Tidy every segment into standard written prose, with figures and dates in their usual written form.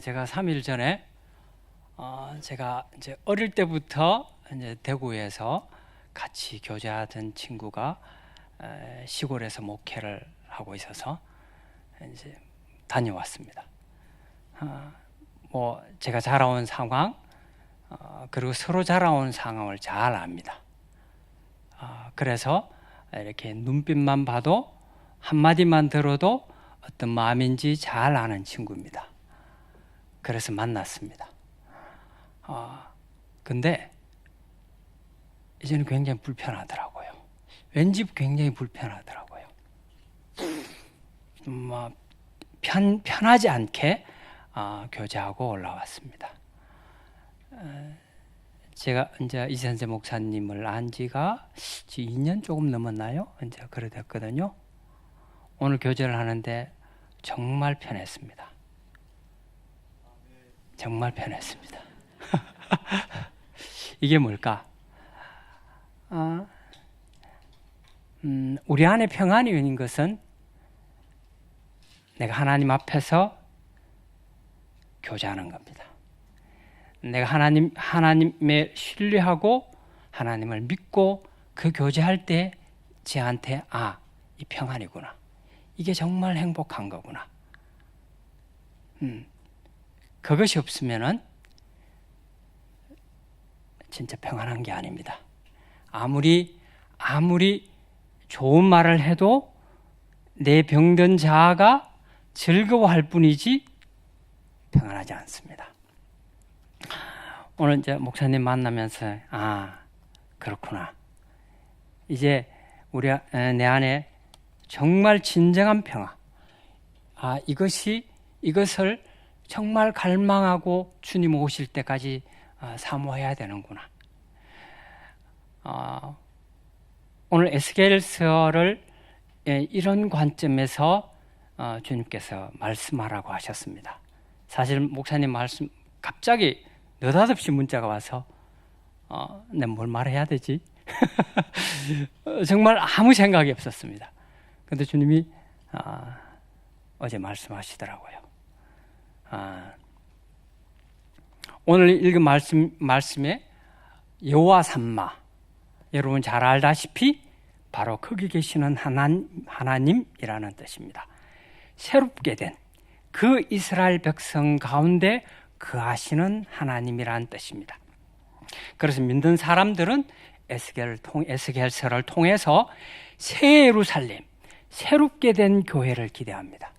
제가 3일 전에 제가 이제 어릴 때부터 이제 대구에서 같이 교제하던 친구가 시골에서 목회를 하고 있어서 이제 다녀왔습니다. 뭐 제가 자라온 상황 그리고 서로 자라온 상황을 잘 압니다. 그래서 이렇게 눈빛만 봐도 한마디만 들어도 어떤 마음인지 잘 아는 친구입니다. 그래서 만났습니다. 근데 이제는 굉장히 불편하더라고요. 왠지 굉장히 불편하더라고요. 편하지 않게 교제하고 올라왔습니다. 제가 이제 이선재 목사님을 안 지가 2년 조금 넘었나요? 이제 그래 됐거든요. 오늘 교제를 하는데 정말 편했습니다. 정말 편했습니다. 이게 뭘까? 우리 안에 평안이 있는 것은 내가 하나님 앞에서 교제하는 겁니다. 내가 하나님에 신뢰하고 하나님을 믿고 그 교제할 때 저한테 이 평안이구나. 이게 정말 행복한 거구나. 그것이 없으면은 진짜 평안한 게 아닙니다. 아무리 좋은 말을 해도 내 병든 자아가 즐거워할 뿐이지 평안하지 않습니다. 오늘 이제 목사님 만나면서 그렇구나. 이제 내 안에 정말 진정한 평화. 이것을 정말 갈망하고 주님 오실 때까지 사모해야 되는구나. 오늘 에스겔서를 이런 관점에서 주님께서 말씀하라고 하셨습니다. 사실 목사님 말씀 갑자기 느닷없이 문자가 와서 내가 뭘 말해야 되지? 정말 아무 생각이 없었습니다. 그런데 주님이 어제 말씀하시더라고요. 오늘 읽은 말씀에 여호와 삼마, 여러분 잘 알다시피 바로 거기 계시는 하나님이라는 뜻입니다. 새롭게 된 그 이스라엘 백성 가운데 거하시는 하나님이라는 뜻입니다. 그래서 믿는 사람들은 에스겔서를 통해서 새 예루살렘, 새롭게 된 교회를 기대합니다.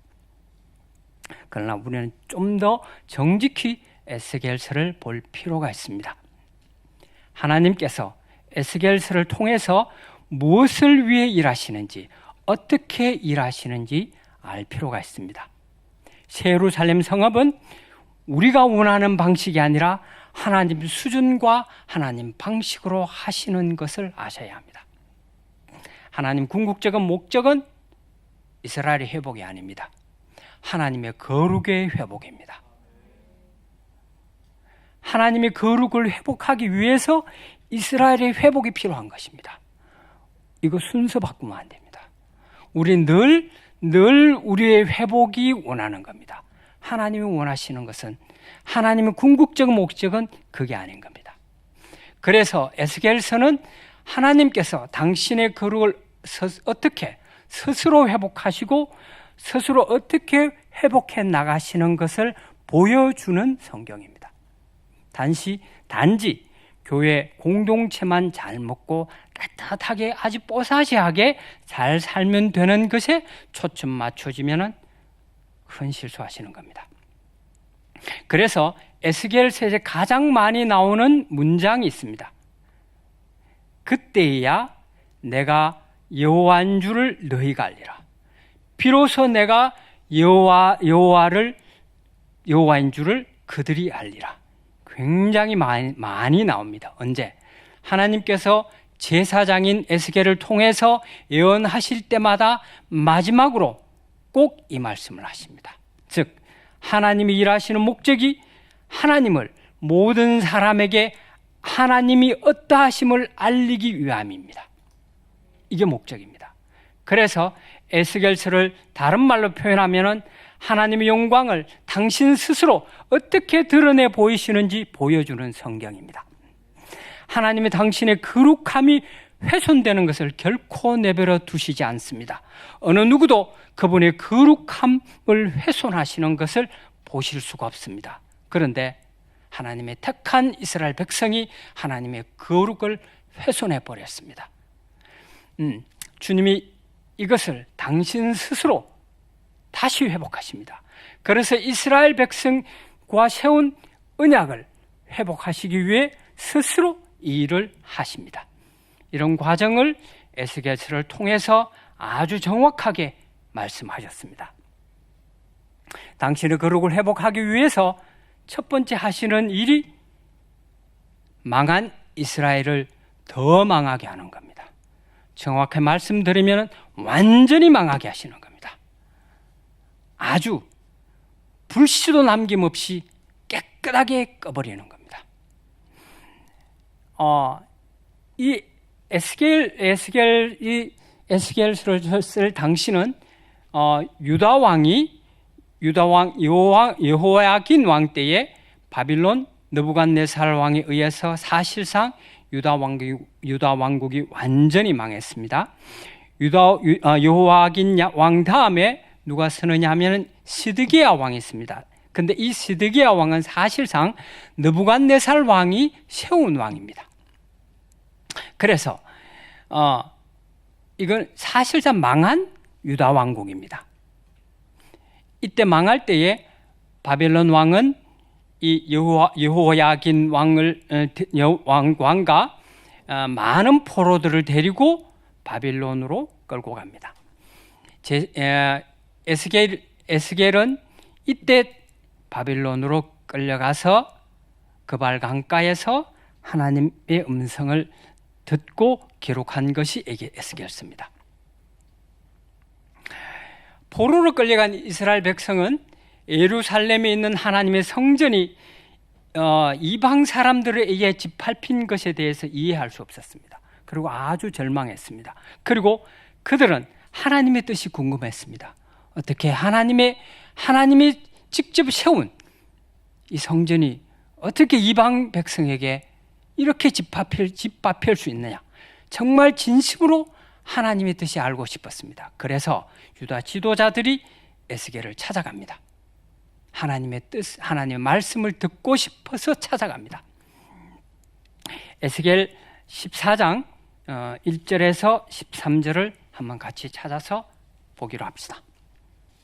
그러나 우리는 좀 더 정직히 에스겔서를 볼 필요가 있습니다. 하나님께서 에스겔서를 통해서 무엇을 위해 일하시는지, 어떻게 일하시는지 알 필요가 있습니다. 새 예루살렘 성읍은 우리가 원하는 방식이 아니라 하나님 수준과 하나님 방식으로 하시는 것을 아셔야 합니다. 하나님 궁극적인 목적은 이스라엘의 회복이 아닙니다. 하나님의 거룩의 회복입니다. 하나님의 거룩을 회복하기 위해서 이스라엘의 회복이 필요한 것입니다. 이거 순서 바꾸면 안 됩니다. 우리 늘 우리의 회복이 원하는 겁니다. 하나님이 원하시는 것은, 하나님의 궁극적인 목적은 그게 아닌 겁니다. 그래서 에스겔서는 하나님께서 당신의 거룩을 어떻게 스스로 회복하시고 스스로 어떻게 회복해 나가시는 것을 보여주는 성경입니다. 단지 교회 공동체만 잘 먹고 따뜻하게 아주 뽀사시하게 잘 살면 되는 것에 초점 맞춰지면 큰 실수하시는 겁니다. 그래서 에스겔서에 가장 많이 나오는 문장이 있습니다. 그때야 내가 여호와인 줄을 너희가 알리라. 비로소 내가 여호와인 줄을 그들이 알리라. 굉장히 많이 나옵니다. 언제? 하나님께서 제사장인 에스겔을 통해서 예언하실 때마다 마지막으로 꼭 이 말씀을 하십니다. 즉 하나님이 일하시는 목적이 하나님을 모든 사람에게 하나님이 어떠하심을 알리기 위함입니다. 이게 목적입니다. 그래서 에스겔서를 다른 말로 표현하면 하나님의 영광을 당신 스스로 어떻게 드러내 보이시는지 보여주는 성경입니다. 하나님의 당신의 거룩함이 훼손되는 것을 결코 내버려 두시지 않습니다. 어느 누구도 그분의 거룩함을 훼손하시는 것을 보실 수가 없습니다. 그런데 하나님의 택한 이스라엘 백성이 하나님의 거룩을 훼손해 버렸습니다. 주님이 이것을 당신 스스로 다시 회복하십니다. 그래서 이스라엘 백성과 세운 언약을 회복하시기 위해 스스로 이 일을 하십니다. 이런 과정을 에스겔서를 통해서 아주 정확하게 말씀하셨습니다. 당신의 거룩을 회복하기 위해서 첫 번째 하시는 일이 망한 이스라엘을 더 망하게 하는 겁니다. 정확히 말씀드리면 완전히 망하게 하시는 겁니다. 아주 불씨도 남김없이 깨끗하게 꺼버리는 겁니다. 이 에스겔서를 쓸 당시는 유다 왕이 여호야긴 왕 때에 바빌론 느부갓네살 왕에 의해서 사실상 유다 왕국이 완전히 망했습니다. 여호야긴 왕 다음에 누가 서느냐 하면 시드기야 왕이 있습니다. 근데 이 시드기야 왕은 사실상 느부갓네살 왕이 세운 왕입니다. 그래서 이건 사실상 망한 유다 왕국입니다. 이때 망할 때에 바벨론 왕은 이 여호야긴 왕과 많은 포로들을 데리고 바빌론으로 끌고 갑니다. 에스겔은 이때 바빌론으로 끌려가서 그발 강가에서 하나님의 음성을 듣고 기록한 것이 에스겔서입니다. 포로로 끌려간 이스라엘 백성은 예루살렘에 있는 하나님의 성전이 이방 사람들에 의해 짓밟힌 것에 대해서 이해할 수 없었습니다. 그리고 아주 절망했습니다. 그리고 그들은 하나님의 뜻이 궁금했습니다. 어떻게 하나님이 직접 세운 이 성전이 어떻게 이방 백성에게 이렇게 짓밟힐 수 있느냐? 정말 진심으로 하나님의 뜻이 알고 싶었습니다. 그래서 유다 지도자들이 에스겔을 찾아갑니다. 하나님의 뜻, 하나님의 말씀을 듣고 싶어서 찾아갑니다. 에스겔 14장 1절에서 13절을 한번 같이 찾아서 보기로 합시다.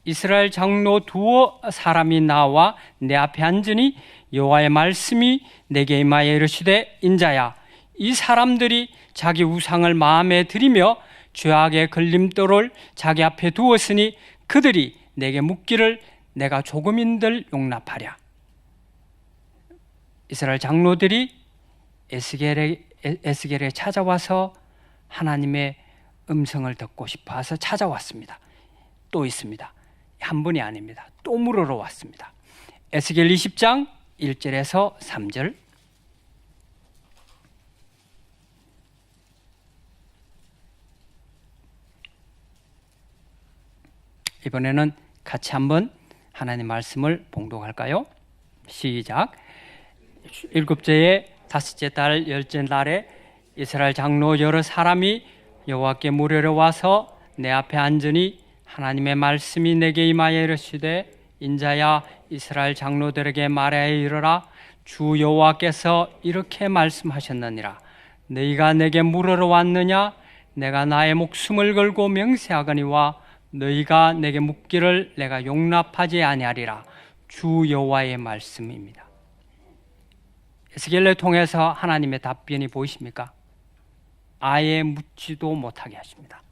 이스라엘 장로 두어 사람이 나와 내 앞에 앉으니 여호와의 말씀이 내게 임하여 이르시되 인자야, 이 사람들이 자기 우상을 마음에 들이며 죄악의 걸림돌을 자기 앞에 두었으니 그들이 내게 묻기를 내가 조금인들 용납하랴. 이스라엘 장로들이 에스겔에 찾아와서 하나님의 음성을 듣고 싶어서 찾아왔습니다. 또 있습니다. 한 분이 아닙니다. 또 물으러 왔습니다. 에스겔 20장 1절에서 3절. 이번에는 같이 한번 하나님 말씀을 봉독할까요? 시작. 일곱째에 다섯째 달 열째 날에 이스라엘 장로 여러 사람이 여호와께 물으러 와서 내 앞에 앉으니 하나님의 말씀이 내게 임하여 이르시되 인자야, 이스라엘 장로들에게 말하여 이르라. 주 여호와께서 이렇게 말씀하셨느니라. 너희가 내게 물으러 왔느냐? 내가 나의 목숨을 걸고 맹세하거니와 너희가 내게 묻기를 내가 용납하지 아니하리라. 주 여호와의 말씀입니다. 에스겔을 통해서 하나님의 답변이 보이십니까? 아예 묻지도 못하게 하십니다.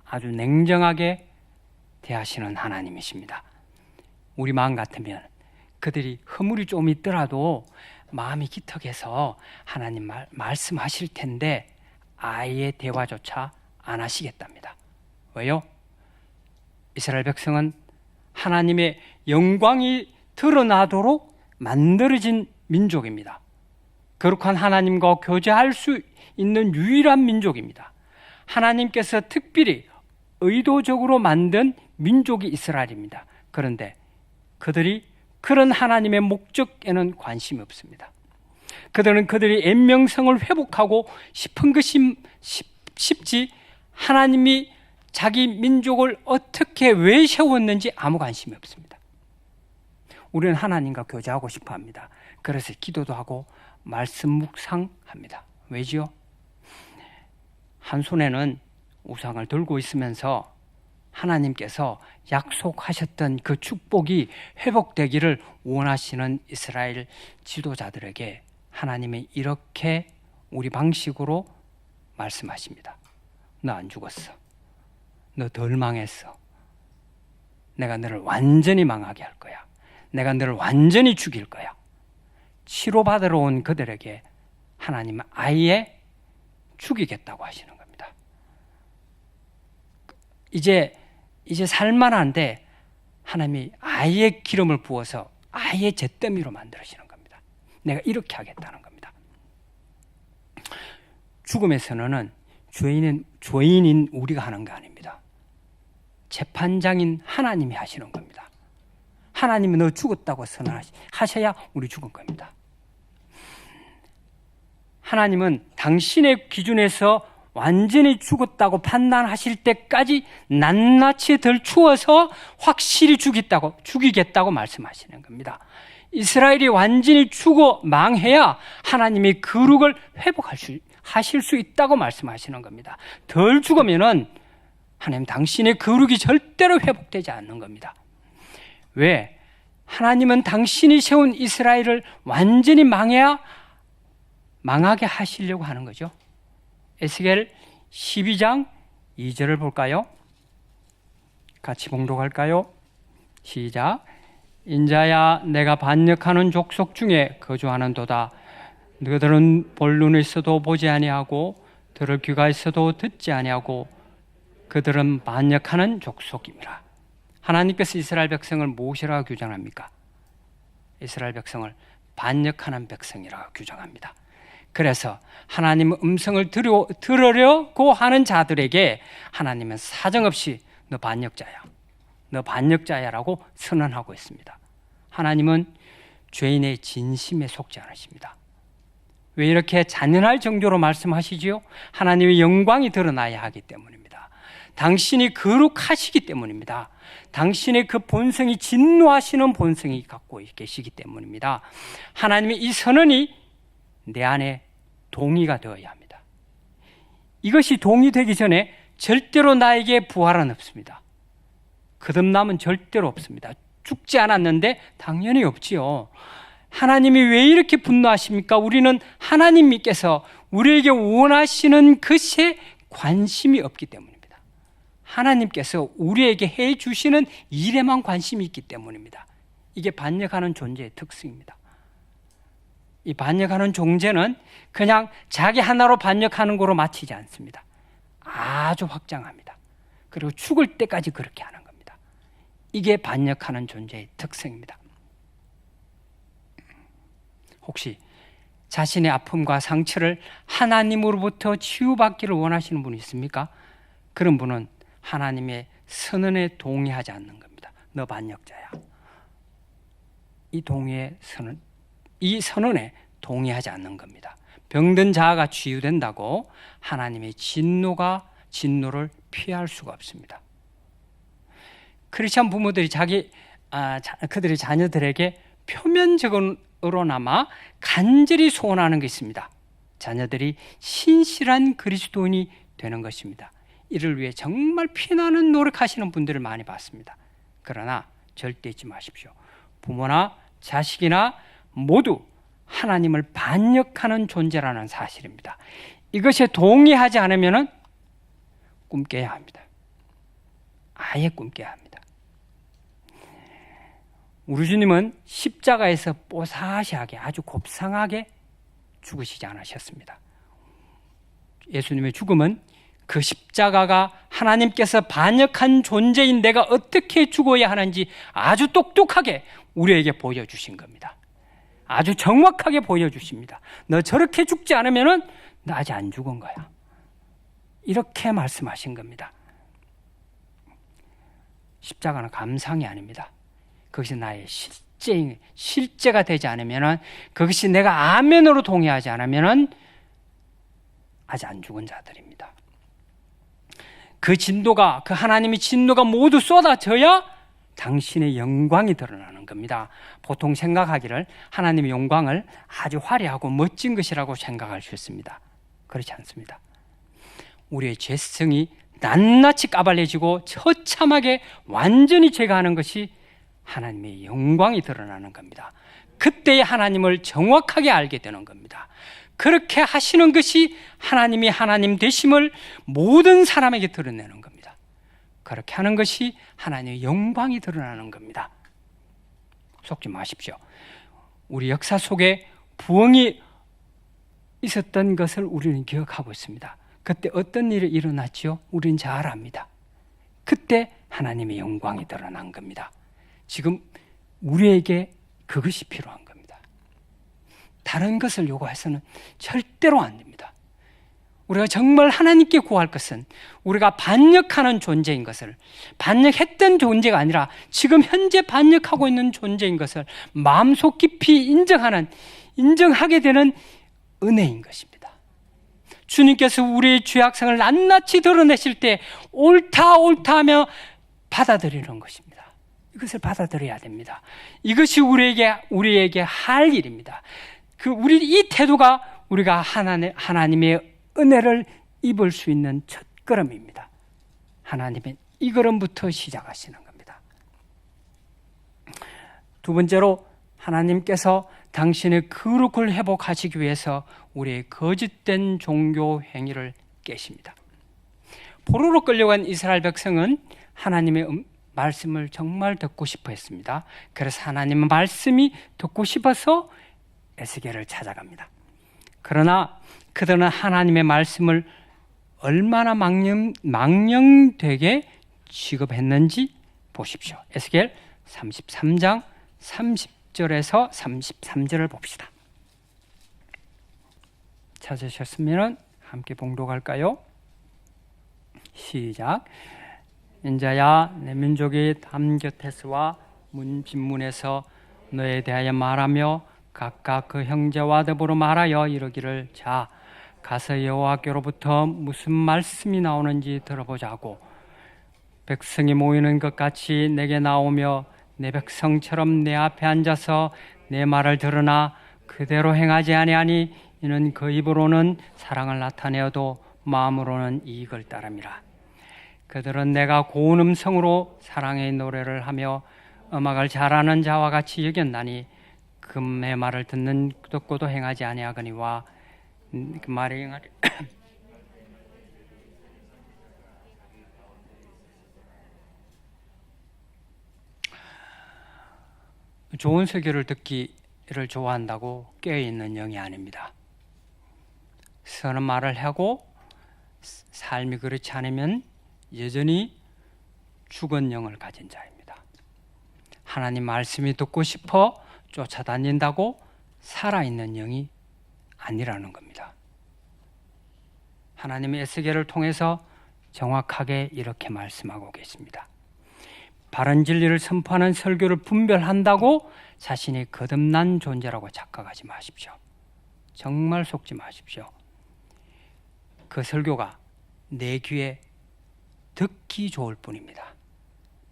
아주 냉정하게 대하시는 하나님이십니다. 우리 마음 같으면 그들이 허물이 좀 있더라도 마음이 기특해서 하나님 말씀하실 텐데 아예 대화조차 안 하시겠답니다. 왜요? 이스라엘 백성은 하나님의 영광이 드러나도록 만들어진 민족입니다. 거룩한 하나님과 교제할 수 있는 유일한 민족입니다. 하나님께서 특별히 의도적으로 만든 민족이 이스라엘입니다. 그런데 그들이 그런 하나님의 목적에는 관심이 없습니다. 그들은 그들이 엠명성을 회복하고 싶은 것이 싶지 하나님이 자기 민족을 어떻게 왜 세웠는지 아무 관심이 없습니다. 우리는 하나님과 교제하고 싶어 합니다. 그래서 기도도 하고 말씀 묵상합니다. 왜지요? 한 손에는 우상을 들고 있으면서 하나님께서 약속하셨던 그 축복이 회복되기를 원하시는 이스라엘 지도자들에게 하나님이 이렇게 우리 방식으로 말씀하십니다. 너 안 죽었어. 너 덜 망했어. 내가 너를 완전히 망하게 할 거야. 내가 너를 완전히 죽일 거야. 치료받으러 온 그들에게 하나님은 아예 죽이겠다고 하시는 겁니다. 이제 살만한데 하나님이 아예 기름을 부어서 아예 잿더미로 만들어지는 겁니다. 내가 이렇게 하겠다는 겁니다. 죽음의 선언은 죄인인 우리가 하는 거 아닙니다. 재판장인 하나님이 하시는 겁니다. 하나님이 너 죽었다고 선언하셔야 우리 죽은 겁니다. 하나님은 당신의 기준에서 완전히 죽었다고 판단하실 때까지 낱낱이 덜 추워서 확실히 죽이겠다고 말씀하시는 겁니다. 이스라엘이 완전히 죽어 망해야 하나님이 거룩을 하실 수 있다고 말씀하시는 겁니다. 덜 죽으면은 하나님 당신의 거룩이 절대로 회복되지 않는 겁니다. 왜? 하나님은 당신이 세운 이스라엘을 완전히 망하게 하시려고 하는 거죠. 에스겔 12장 2절을 볼까요? 같이 봉독할까요? 시작. 인자야 내가 반역하는 족속 중에 거주하는도다. 너희들은 볼 눈이 있어도 보지 아니하고 들을 귀가 있어도 듣지 아니하고 그들은 반역하는 족속입니다. 하나님께서 이스라엘 백성을 무엇이라고 규정합니까? 이스라엘 백성을 반역하는 백성이라고 규정합니다. 그래서 하나님의 음성을 들으려고 하는 자들에게 하나님은 사정없이 너 반역자야 라고 선언하고 있습니다. 하나님은 죄인의 진심에 속지 않으십니다. 왜 이렇게 잔인할 정도로 말씀하시지요? 하나님의 영광이 드러나야 하기 때문입니다. 당신이 거룩하시기 때문입니다. 당신의 그 본성이 진노하시는 본성이 갖고 계시기 때문입니다. 하나님의 이 선언이 내 안에 동의가 되어야 합니다. 이것이 동의되기 전에 절대로 나에게 부활은 없습니다. 거듭남은 절대로 없습니다. 죽지 않았는데 당연히 없지요. 하나님이 왜 이렇게 분노하십니까? 우리는 하나님께서 우리에게 원하시는 것에 관심이 없기 때문입니다. 하나님께서 우리에게 해주시는 일에만 관심이 있기 때문입니다. 이게 반역하는 존재의 특성입니다. 이 반역하는 존재는 그냥 자기 하나로 반역하는 거로 마치지 않습니다. 아주 확장합니다. 그리고 죽을 때까지 그렇게 하는 겁니다. 이게 반역하는 존재의 특성입니다. 혹시 자신의 아픔과 상처를 하나님으로부터 치유받기를 원하시는 분이 있습니까? 그런 분은 하나님의 선언에 동의하지 않는 겁니다. 너 반역자야. 이 선언에 동의하지 않는 겁니다. 병든 자가 치유된다고 하나님의 진노를 피할 수가 없습니다. 크리스천 부모들이 그들의 자녀들에게 표면적으로나마 간절히 소원하는 게 있습니다. 자녀들이 신실한 그리스도인이 되는 것입니다. 이를 위해 정말 피나는 노력하시는 분들을 많이 봤습니다. 그러나 절대 잊지 마십시오. 부모나 자식이나 모두 하나님을 반역하는 존재라는 사실입니다. 이것에 동의하지 않으면 꿈 깨야 합니다. 아예 꿈 깨야 합니다. 우리 주님은 십자가에서 뽀사시하게 아주 곱상하게 죽으시지 않으셨습니다. 예수님의 죽음은 그 십자가가 하나님께서 반역한 존재인 내가 어떻게 죽어야 하는지 아주 똑똑하게 우리에게 보여주신 겁니다. 아주 정확하게 보여주십니다. 너 저렇게 죽지 않으면 너 아직 안 죽은 거야. 이렇게 말씀하신 겁니다. 십자가는 감상이 아닙니다. 그것이 나의 실제가 되지 않으면, 그것이 내가 아멘으로 동의하지 않으면 아직 안 죽은 자들입니다. 그 진도가, 그 하나님의 진노가 모두 쏟아져야 당신의 영광이 드러나는 겁니다. 보통 생각하기를 하나님의 영광을 아주 화려하고 멋진 것이라고 생각할 수 있습니다. 그렇지 않습니다. 우리의 죄성이 낱낱이 까발려지고 처참하게 완전히 제거하는 것이 하나님의 영광이 드러나는 겁니다. 그때 하나님을 정확하게 알게 되는 겁니다. 그렇게 하시는 것이 하나님이 하나님 되심을 모든 사람에게 드러내는 겁니다. 그렇게 하는 것이 하나님의 영광이 드러나는 겁니다. 속지 마십시오. 우리 역사 속에 부흥이 있었던 것을 우리는 기억하고 있습니다. 그때 어떤 일이 일어났지요? 우리는 잘 압니다. 그때 하나님의 영광이 드러난 겁니다. 지금 우리에게 그것이 필요한 겁니다. 다른 것을 요구해서는 절대로 안 됩니다. 우리가 정말 하나님께 구할 것은 우리가 반역하는 존재인 것을, 반역했던 존재가 아니라 지금 현재 반역하고 있는 존재인 것을 마음속 깊이 인정하게 되는 은혜인 것입니다. 주님께서 우리의 죄악성을 낱낱이 드러내실 때 옳다 하며 받아들이는 것입니다. 이것을 받아들여야 됩니다. 이것이 우리에게 할 일입니다. 우리 이 태도가 우리가 하나님의 은혜를 입을 수 있는 첫 걸음입니다. 하나님은 이 걸음부터 시작하시는 겁니다. 두 번째로, 하나님께서 당신의 거룩을 회복하시기 위해서 우리의 거짓된 종교 행위를 깨십니다. 포로로 끌려간 이스라엘 백성은 하나님의 말씀을 정말 듣고 싶어 했습니다. 그래서 하나님의 말씀이 듣고 싶어서 에스겔을 찾아갑니다. 그러나 그들은 하나님의 말씀을 얼마나 망령되게 취급했는지 보십시오. 에스겔 33장 30절에서 33절을 봅시다. 찾으셨으면 함께 봉독할까요? 시작. 인자야, 내 민족이 담 곁에서와 문 뒷문에서 너에 대하여 말하며 각각 그 형제와 더불어 말하여 이르기를, 자, 가서 여호와께로부터 무슨 말씀이 나오는지 들어보자고. 백성이 모이는 것 같이 내게 나오며 내 백성처럼 내 앞에 앉아서 내 말을 들으나 그대로 행하지 아니하니 이는 그 입으로는 사랑을 나타내어도 마음으로는 이익을 따름이라. 그들은 내가 고운 음성으로 사랑의 노래를 하며 음악을 잘하는 자와 같이 여겼나니 내 말을 듣고도 행하지 아니하거니와 그 말이 행하리. 좋은 설교를 듣기를 좋아한다고 깨어있는 영이 아닙니다. 선한 말을 하고 삶이 그렇지 않으면 여전히 죽은 영을 가진 자입니다. 하나님 말씀이 듣고 싶어 쫓아다닌다고 살아있는 영이 아니라는 겁니다. 하나님의 에스겔을 통해서 정확하게 이렇게 말씀하고 계십니다. 바른 진리를 선포하는 설교를 분별한다고 자신이 거듭난 존재라고 착각하지 마십시오. 정말 속지 마십시오. 그 설교가 내 귀에 듣기 좋을 뿐입니다.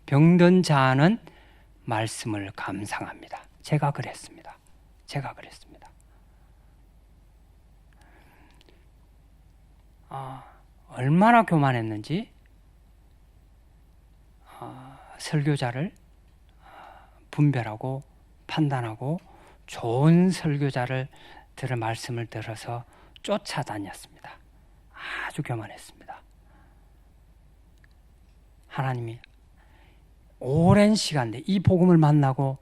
병든 자는 말씀을 감상합니다. 제가 그랬습니다. 얼마나 교만했는지 설교자를 분별하고 판단하고 좋은 설교자를 들을 말씀을 들어서 쫓아다녔습니다. 아주 교만했습니다. 하나님이 오랜 시간 이 복음을 만나고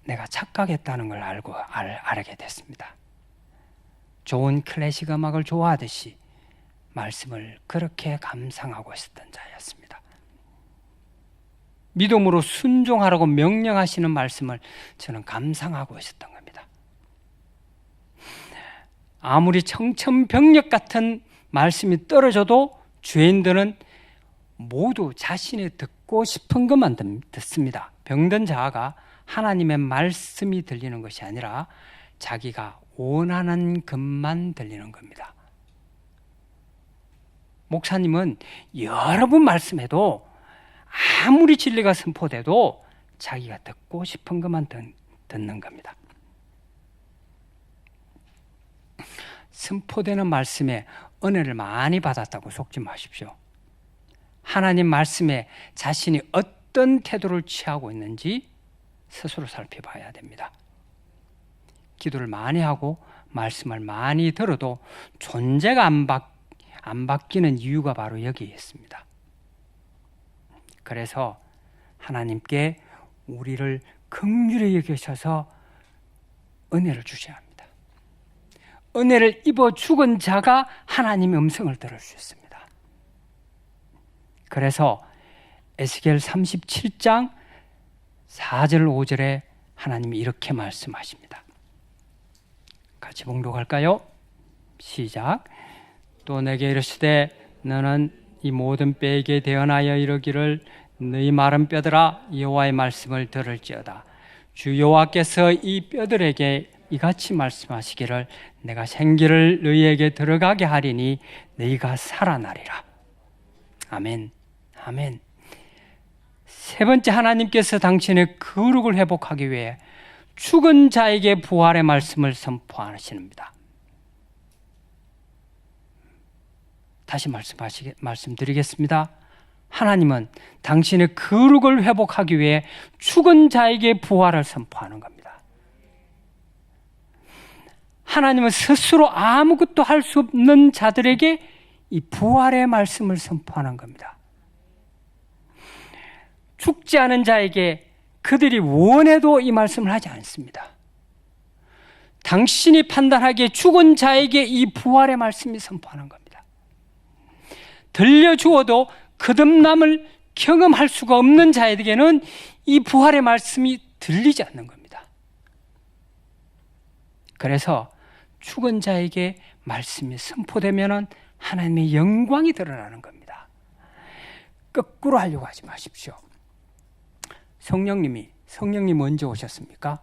내가 착각했다는 걸 알게 됐습니다. 좋은 클래식 음악을 좋아하듯이 말씀을 그렇게 감상하고 있었던 자였습니다. 믿음으로 순종하라고 명령하시는 말씀을 저는 감상하고 있었던 겁니다. 아무리 청천벽력 같은 말씀이 떨어져도 죄인들은 모두 자신의 듣고 싶은 것만 듣습니다. 병든 자가 하나님의 말씀이 들리는 것이 아니라 자기가 원하는 것만 들리는 겁니다. 목사님은 여러 번 말씀해도 아무리 진리가 선포돼도 자기가 듣고 싶은 것만 듣는 겁니다. 선포되는 말씀에 은혜를 많이 받았다고 속지 마십시오. 하나님 말씀에 자신이 어떤 태도를 취하고 있는지 스스로 살펴봐야 됩니다. 기도를 많이 하고 말씀을 많이 들어도 존재가 안 바뀌는 이유가 바로 여기에 있습니다. 그래서 하나님께 우리를 긍휼히 여기셔서 은혜를 주셔야 합니다. 은혜를 입어 죽은 자가 하나님의 음성을 들을 수 있습니다. 그래서 에스겔 37장 4절 5절에 하나님이 이렇게 말씀하십니다. 같이 봉독할까요? 시작. 또 내게 이르시되 너는 이 모든 뼈에게 대언하여 이르기를 너희 마른 뼈들아 여호와의 말씀을 들을지어다. 주 여호와께서 이 뼈들에게 이같이 말씀하시기를 내가 생기를 너희에게 들어가게 하리니 너희가 살아나리라. 아멘. 아멘. 세 번째, 하나님께서 당신의 거룩을 회복하기 위해 죽은 자에게 부활의 말씀을 선포하십니다. 다시 말씀드리겠습니다. 하나님은 당신의 거룩을 회복하기 위해 죽은 자에게 부활을 선포하는 겁니다. 하나님은 스스로 아무것도 할 수 없는 자들에게 이 부활의 말씀을 선포하는 겁니다. 죽지 않은 자에게 그들이 원해도 이 말씀을 하지 않습니다. 당신이 판단하기에 죽은 자에게 이 부활의 말씀이 선포하는 겁니다. 들려주어도 거듭남을 경험할 수가 없는 자에게는 이 부활의 말씀이 들리지 않는 겁니다. 그래서 죽은 자에게 말씀이 선포되면 하나님의 영광이 드러나는 겁니다. 거꾸로 하려고 하지 마십시오. 성령님 언제 오셨습니까?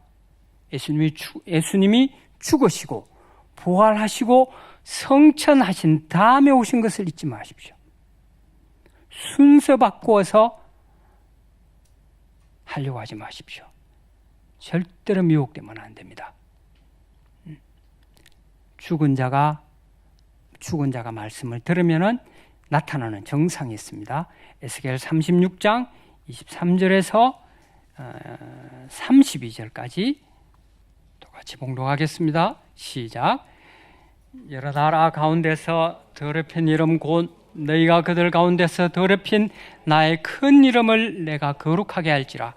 예수님이 죽으시고 부활하시고 성천하신 다음에 오신 것을 잊지 마십시오. 순서 바꾸어서 하려고 하지 마십시오. 절대로 미혹되면 안 됩니다. 죽은 자가 말씀을 들으면 나타나는 정상이 있습니다. 에스겔 36장 23절에서 32절까지 똑같이 봉독하겠습니다. 시작. 여러 나라 가운데서 더럽힌 이름 곧 너희가 그들 가운데서 더럽힌 나의 큰 이름을 내가 거룩하게 할지라.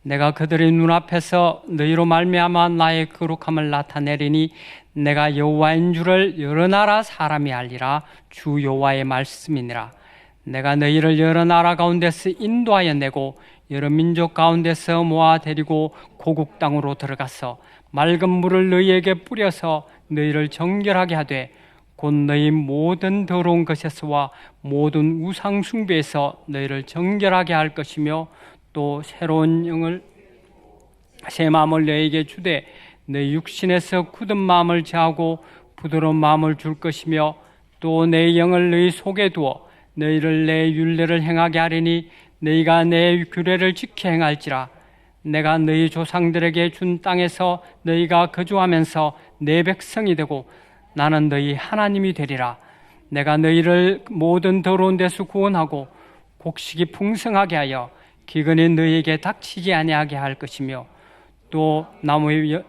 내가 그들의 눈앞에서 너희로 말미암아 나의 거룩함을 나타내리니 내가 여호와인 줄을 여러 나라 사람이 알리라. 주 여호와의 말씀이니라. 내가 너희를 여러 나라 가운데서 인도하여 내고 여러 민족 가운데서 모아 데리고 고국 땅으로 들어가서 맑은 물을 너희에게 뿌려서 너희를 정결하게 하되 곧 너희 모든 더러운 것에서와 모든 우상 숭배에서 너희를 정결하게 할 것이며 또 새로운 영을 새 마음을 너희에게 주되 너희 육신에서 굳은 마음을 제하고 부드러운 마음을 줄 것이며 또 내 영을 너희 속에 두어 너희를 내 율례를 행하게 하리니 너희가 내 규례를 지켜 행할지라. 내가 너희 조상들에게 준 땅에서 너희가 거주하면서 내 백성이 되고 나는 너희 하나님이 되리라. 내가 너희를 모든 더러운 데서 구원하고 곡식이 풍성하게 하여 기근이 너희에게 닥치지 아니하게 할 것이며 또 나무의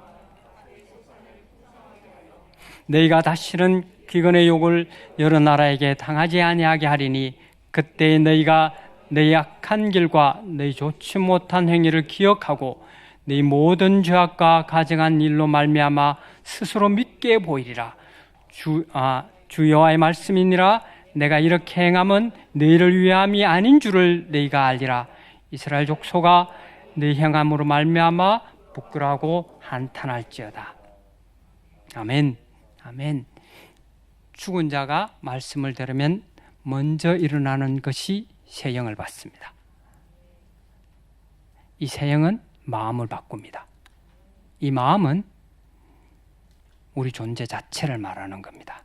너희가 다시는 기근의 욕을 여러 나라에게 당하지 아니하게 하리니 그때 너희가 너희 악한 길과 너희 좋지 못한 행위를 기억하고 너희 모든 죄악과 가증한 일로 말미암아 스스로 믿게 보이리라. 주 여호와의 말씀이니라. 내가 이렇게 행함은 너희를 위함이 아닌 줄을 너희가 알리라. 이스라엘 족속아 너희 행함으로 말미암아 부끄러워하고 한탄할지어다. 아멘. 아멘. 죽은 자가 말씀을 들으면 먼저 일어나는 것이 새 영을 받습니다. 이 새 영은 마음을 바꿉니다. 이 마음은 우리 존재 자체를 말하는 겁니다.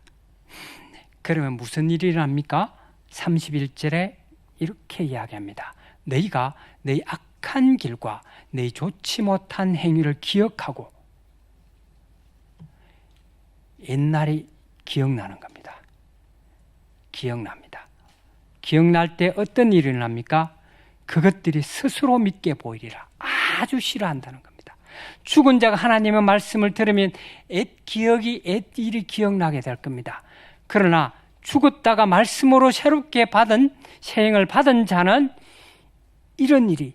그러면 무슨 일이 일어납니까? 31절에 이렇게 이야기합니다. 너희가 너희 악한 길과 너희 좋지 못한 행위를 기억하고, 옛날이 기억나는 겁니다. 기억납니다. 기억날 때 어떤 일이 일어납니까? 그것들이 스스로 믿게 보이리라. 아주 싫어한다는 겁니다. 죽은 자가 하나님의 말씀을 들으면 옛 일이 기억나게 될 겁니다. 그러나 죽었다가 말씀으로 새롭게 받은 세행을 받은 자는 이런 일이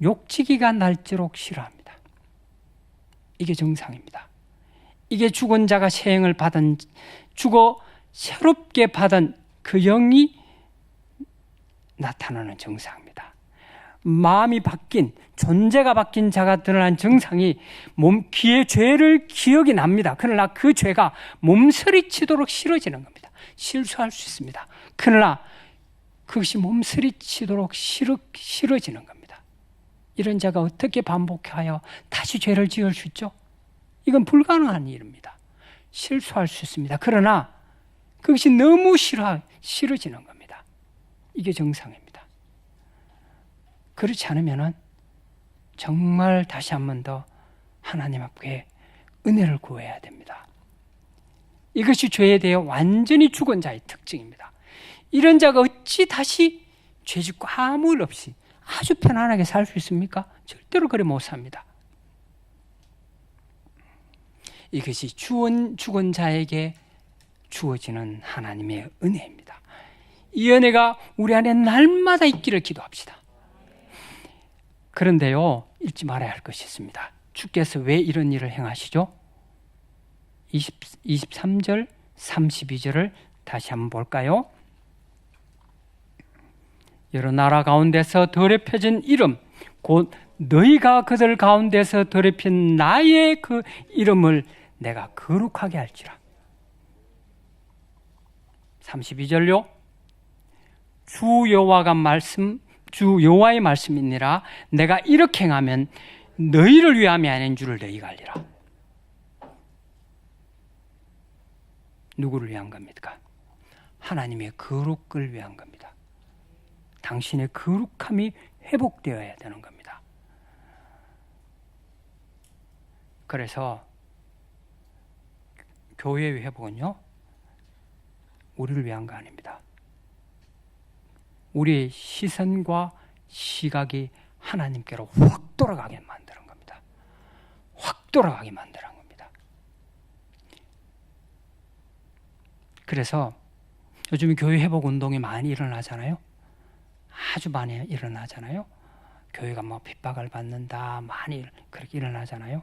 욕지기가 날도록 싫어합니다. 이게 정상입니다. 이게 죽은 자가 세행을 받은, 죽어 새롭게 받은 그 영이 나타나는 정상입니다. 마음이 바뀐, 존재가 바뀐 자가 드러난 정상이 귀의 죄를 기억이 납니다. 그러나 그 죄가 몸서리치도록 싫어지는 겁니다. 실수할 수 있습니다. 그러나 그것이 몸서리치도록 싫어지는 겁니다. 이런 자가 어떻게 반복하여 다시 죄를 지을 수 있죠? 이건 불가능한 일입니다. 실수할 수 있습니다. 그러나 그것이 너무 싫어지는 겁니다. 이게 정상입니다. 그렇지 않으면 정말 다시 한 번 더 하나님 앞에 은혜를 구해야 됩니다. 이것이 죄에 대해 완전히 죽은 자의 특징입니다. 이런 자가 어찌 다시 죄짓고 아무 일 없이 아주 편안하게 살 수 있습니까? 절대로 그래 못 삽니다. 이것이 죽은 자에게 주어지는 하나님의 은혜입니다. 이 은혜가 우리 안에 날마다 있기를 기도합시다. 그런데요, 잊지 말아야 할 것이 있습니다. 주께서 왜 이런 일을 행하시죠? 23절, 32절을 다시 한번 볼까요? 여러 나라 가운데서 더럽혀진 이름, 곧 너희가 그들 가운데서 더럽힌 나의 그 이름을 내가 거룩하게 할지라. 32절요. 주 여호와의 말씀이니라. 내가 이렇게 행하면 너희를 위함이 아닌 줄을 너희가 알리라. 누구를 위한 겁니까? 하나님의 거룩을 위한 겁니다. 당신의 거룩함이 회복되어야 되는 겁니다. 그래서 교회의 회복은요, 우리를 위한 거 아닙니다. 우리의 시선과 시각이 하나님께로 확 돌아가게 만드는 겁니다. 확 돌아가게 만드는 겁니다. 그래서 요즘 교회 회복 운동이 많이 일어나잖아요. 아주 많이 일어나잖아요. 교회가 뭐 핍박을 받는다, 많이 그렇게 일어나잖아요.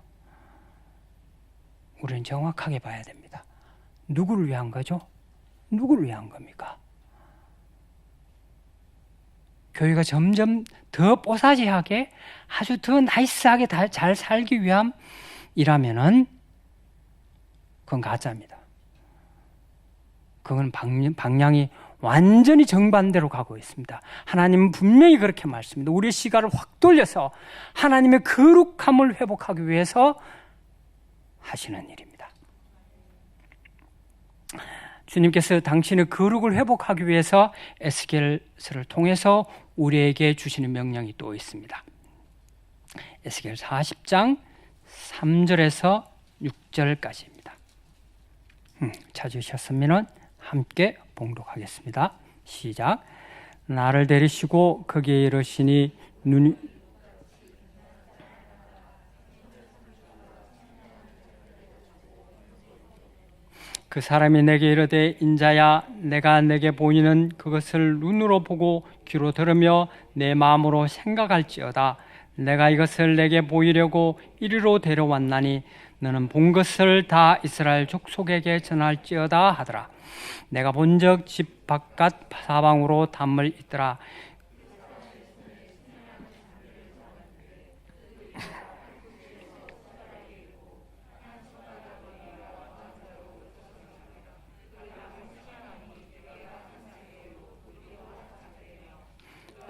우리는 정확하게 봐야 됩니다. 누구를 위한 거죠? 누구를 위한 겁니까? 교회가 점점 더 뽀사지하게, 아주 더 나이스하게 잘 살기 위함이라면은 그건 가짜입니다. 그건 방향이 완전히 정반대로 가고 있습니다. 하나님은 분명히 그렇게 말씀합니다. 우리의 시각을 확 돌려서 하나님의 거룩함을 회복하기 위해서 하시는 일입니다. 주님께서 당신의 거룩을 회복하기 위해서 에스겔서를 통해서 우리에게 주시는 명령이 또 있습니다. 에스겔 40장 3절에서 6절까지입니다. 찾으셨으면 함께 봉독하겠습니다. 시작. 나를 데리시고 거기에 이르시니 눈이 그 사람이 내게 이르되 인자야 내가 내게 보이는 그것을 눈으로 보고 귀로 들으며 내 마음으로 생각할지어다. 내가 이것을 내게 보이려고 이리로 데려왔나니 너는 본 것을 다 이스라엘 족속에게 전할지어다 하더라. 내가 본적 집 바깥 사방으로 담을 잇더라.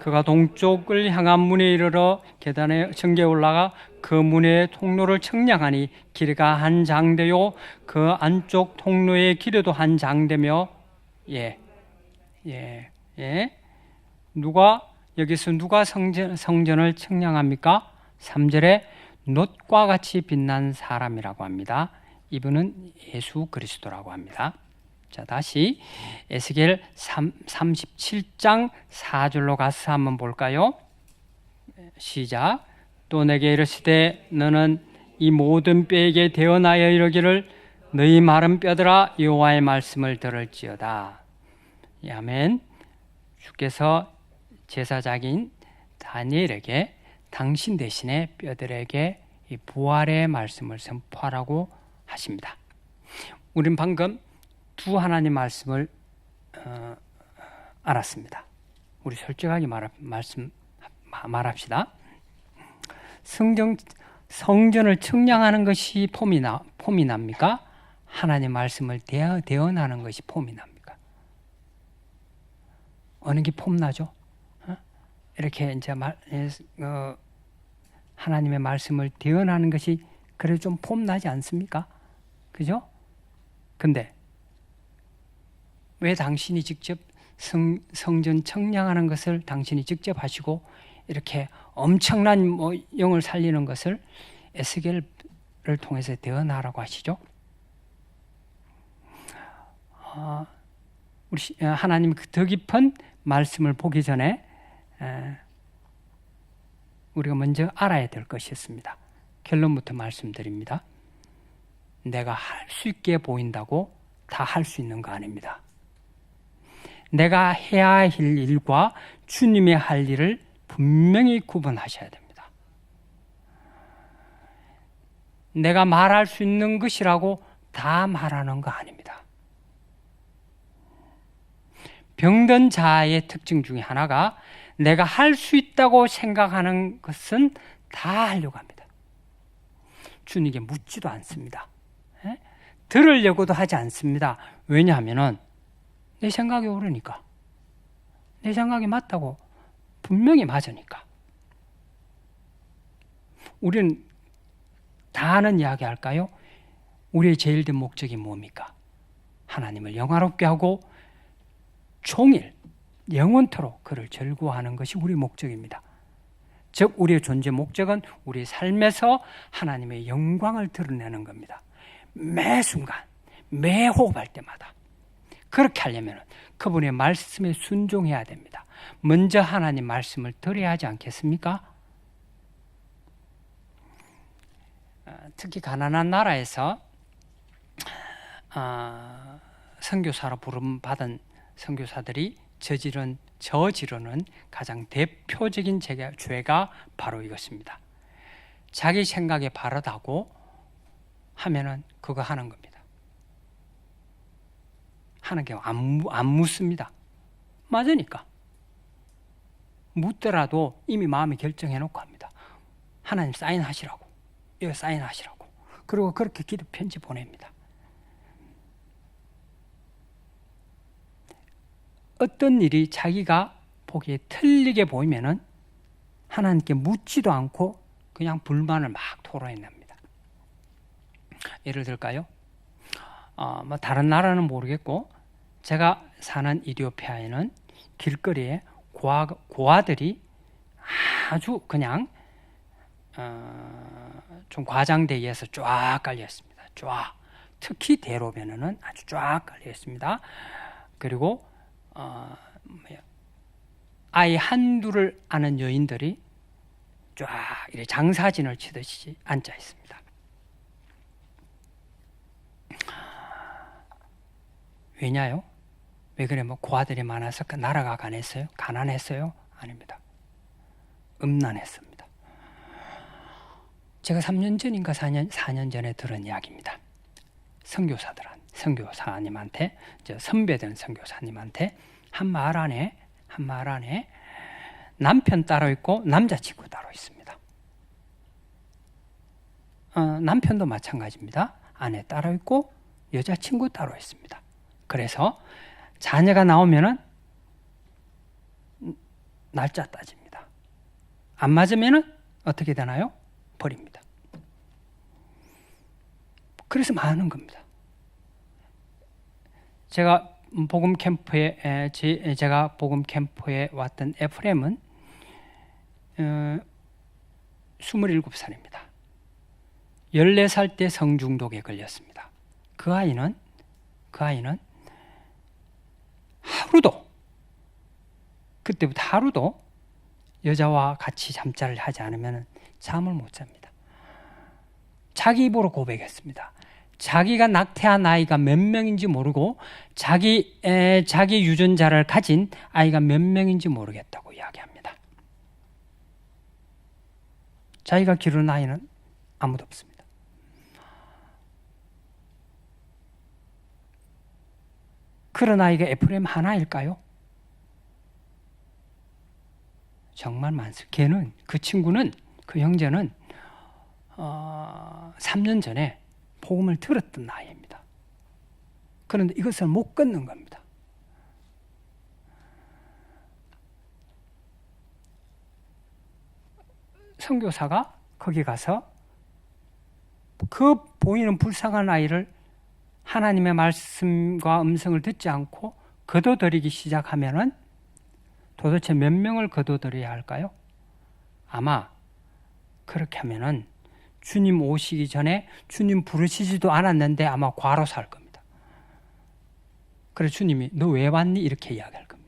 그가 동쪽을 향한 문에 이르러 계단에 청계에 올라가 그 문의 통로를 청량하니 길이가 한 장대요 그 안쪽 통로의 길이도 한 장대며 여기서 누가 성전을 청량합니까? 3절에 놋과 같이 빛난 사람이라고 합니다. 이분은 예수 그리스도라고 합니다. 자, 다시 에스겔 37장 4절로 가서 한번 볼까요? 시작. 또 내게 이르시되 너는 이 모든 뼈에게 대언하여 이르기를 너희 마른 뼈들아 여호와의 말씀을 들을지어다. 아멘. 주께서 제사장인 다니엘에게 당신 대신에 뼈들에게 이 부활의 말씀을 선포하라고 하십니다. 우린 방금 두 하나님 말씀을 알았습니다. 우리 솔직하게 말합시다. 성전을 청량하는 것이 폼이 납니까? 하나님 말씀을 대언하는 것이 폼이 납니까? 어느 게 폼나죠? 이렇게 이제 하나님의 말씀을 대언하는 것이 그래도 좀 폼나지 않습니까? 그죠? 근데 왜 당신이 직접 성전 청량하는 것을 당신이 직접 하시고 이렇게 엄청난 영을 살리는 것을 에스겔을 통해서 대언하라고 하시죠? 우리 하나님 더 깊은 말씀을 보기 전에 우리가 먼저 알아야 될 것이 있습니다. 결론부터 말씀드립니다. 내가 할 수 있게 보인다고 다 할 수 있는 거 아닙니다. 내가 해야 할 일과 주님의 할 일을 분명히 구분하셔야 됩니다. 내가 말할 수 있는 것이라고 다 말하는 거 아닙니다. 병든 자의 특징 중에 하나가 내가 할 수 있다고 생각하는 것은 다 하려고 합니다. 주님께 묻지도 않습니다. 들으려고도 하지 않습니다. 왜냐하면 내 생각이 옳으니까, 내 생각이 맞다고 분명히 맞으니까. 우리는 다 아는 이야기 할까요? 우리의 제일 된 목적이 뭡니까? 하나님을 영화롭게 하고 종일 영원토록 그를 즐거워하는 것이 우리의 목적입니다. 즉 우리의 존재 목적은 우리 삶에서 하나님의 영광을 드러내는 겁니다. 매 순간, 매 호흡할 때마다. 그렇게 하려면 그분의 말씀에 순종해야 됩니다. 먼저 하나님 말씀을 들어야 하지 않겠습니까? 특히 가난한 나라에서 선교사로 부름받은 선교사들이 저지르는 가장 대표적인 죄가 바로 이것입니다. 자기 생각에 바르다고 하면은 그거 하는 겁니다. 하는 게 안 묻습니다. 맞으니까. 묻더라도 이미 마음에 결정해 놓고 합니다. 하나님 사인하시라고. 이거 사인하시라고. 그리고 그렇게 기도 편지 보냅니다. 어떤 일이 자기가 보기에 틀리게 보이면은 하나님께 묻지도 않고 그냥 불만을 막 토로해냅니다. 예를 들까요? 다른 나라는 모르겠고 제가 사는 이디오피아에는 길거리에 고아들이 아주 그냥 좀 과장되어 의해서 쫙 깔려 있습니다. 쫙. 특히 대로변에는 아주 쫙 깔려 있습니다. 그리고 아이 한둘을 아는 여인들이 쫙 이렇게 장사진을 치듯이 앉아 있습니다. 왜냐요? 왜 그래? 고아들이 많아서 나라가 가난했어요? 아닙니다. 음란했습니다. 제가 3년 전인가 4년 전에 들은 이야기입니다. 선교사님한테, 선배된 선교사님한테 한 마을 안에 남편 따로 있고 남자친구 따로 있습니다. 남편도 마찬가지입니다. 아내 따로 있고 여자친구 따로 있습니다. 그래서 자녀가 나오면은 날짜 따집니다. 안 맞으면은 어떻게 되나요? 버립니다. 그래서 많은 겁니다. 제가 복음 캠프에 왔던 에프렘은 27살입니다. 14살 때 성중독에 걸렸습니다. 그 아이는 그때부터 하루도 여자와 같이 잠자를 하지 않으면 잠을 못 잡니다. 자기 입으로 고백했습니다. 자기가 낙태한 아이가 몇 명인지 모르고 자기 유전자를 가진 아이가 몇 명인지 모르겠다고 이야기합니다. 자기가 기른 아이는 아무도 없습니다. 그런 아이가 에프렘 하나일까요? 정말 많습니다. 그 형제는 3년 전에 복음을 들었던 아이입니다. 그런데 이것을 못 끊는 겁니다. 선교사가 거기 가서 그 보이는 불쌍한 아이를 하나님의 말씀과 음성을 듣지 않고 거둬들이기 시작하면은 도대체 몇 명을 거둬들여야 할까요? 아마 그렇게 하면은 주님 오시기 전에 주님 부르시지도 않았는데 아마 과로살 겁니다. 그래서 주님이 너 왜 왔니? 이렇게 이야기할 겁니다.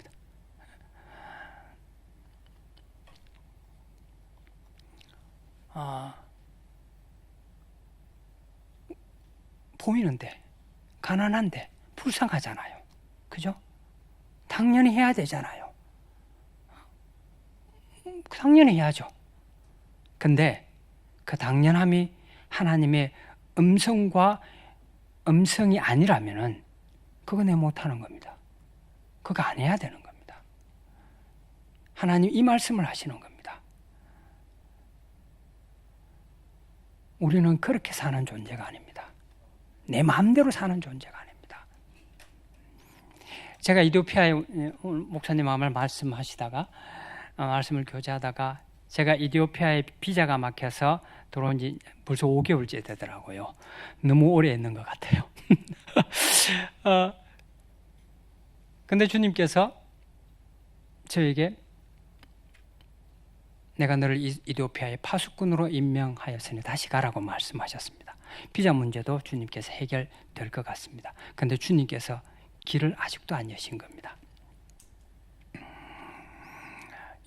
보이는데 가난한데 불쌍하잖아요. 그죠? 당연히 해야 되잖아요. 당연히 해야죠. 근데 그 당연함이 하나님의 음성이 아니라면은 그거 내 못하는 겁니다. 그거 안 해야 되는 겁니다. 하나님 이 말씀을 하시는 겁니다. 우리는 그렇게 사는 존재가 아닙니다. 내 마음대로 사는 존재가 아닙니다. 제가 이디오피아에 목사님 마음을 말씀을 교제하다가 제가 이디오피아에 비자가 막혀서 들어온 지 벌써 5개월째 되더라고요. 너무 오래 있는 것 같아요. 근데 주님께서 저에게 내가 너를 이디오피아의 파수꾼으로 임명하였으니 다시 가라고 말씀하셨습니다. 비자 문제도 주님께서 해결될 것 같습니다. 근데 주님께서 길을 아직도 안 여신 겁니다.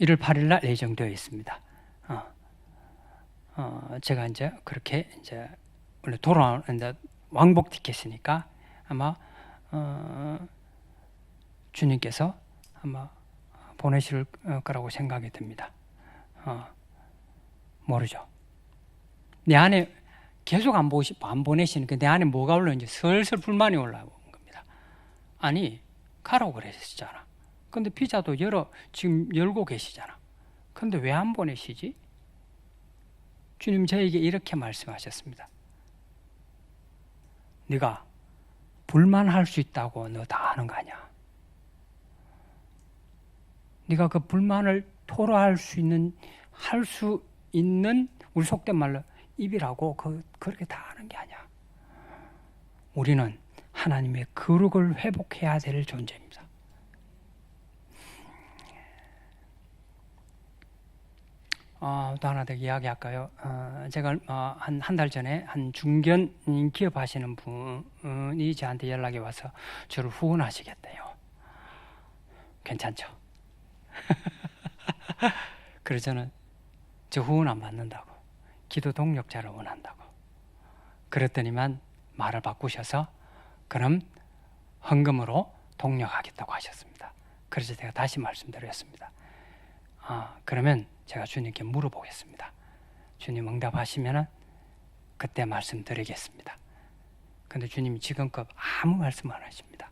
1월 8일 날 예정되어 있습니다. 제가 이제 그렇게 이제 원래 돌아오는데 왕복 티켓이니까 아마 주님께서 아마 보내실 거라고 생각이 듭니다. 모르죠. 내 안에 계속 안 보내시니까 내 안에 뭐가 올라오는지 슬슬 불만이 올라온 겁니다. 아니 가라고 그랬었잖아. 근데 비자도 지금 열고 계시잖아. 근데 왜 안 보내시지? 주님 저에게 이렇게 말씀하셨습니다. 네가 불만할 수 있다고 너 다 아는 거 아니야? 네가 그 불만을 토로할 수 있는 우리 속된 말로 입이라고 그렇게 다 아는 게 아니야. 우리는 하나님의 거룩을 회복해야 될 존재입니다. 또 하나 더 이야기할까요? 제가 한 달 전에 한 중견 기업 하시는 분이 저한테 연락이 와서 저를 후원하시겠대요. 괜찮죠? 그래서 저는 저 후원 안 받는다고, 기도 동력자를 원한다고 그랬더니만 말을 바꾸셔서 그럼 헌금으로 동력하겠다고 하셨습니다. 그래서 제가 다시 말씀드렸습니다. 그러면 제가 주님께 물어보겠습니다. 주님 응답하시면 그때 말씀드리겠습니다. 근데 주님이 지금껏 아무 말씀 안 하십니다.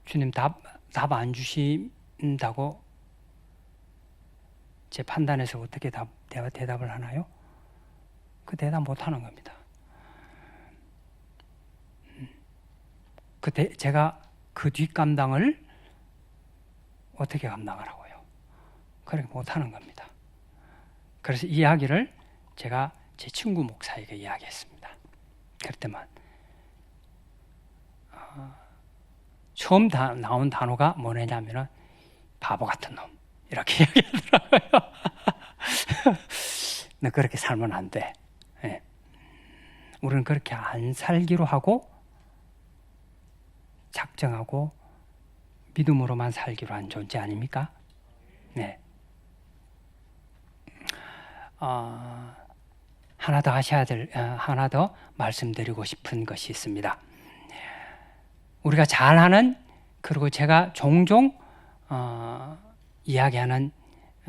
주님 답 안 주신다고 제 판단에서 어떻게 대답을 하나요? 그 대답 못 하는 겁니다. 제가 그 뒷감당을 어떻게 감당하라고요? 그렇게 못하는 겁니다. 그래서 이 이야기를 제가 제 친구 목사에게 이야기했습니다. 그랬더만 처음 나온 단어가 뭐냐면은 바보 같은 놈 이렇게 이야기하더라고요. 너 그렇게 살면 안 돼. 예. 우리는 그렇게 안 살기로 하고 작정하고 믿음으로만 살기로 한 존재 아닙니까? 네. 하나 더 하나 더 말씀드리고 싶은 것이 있습니다. 우리가 잘 아는, 그리고 제가 종종 이야기하는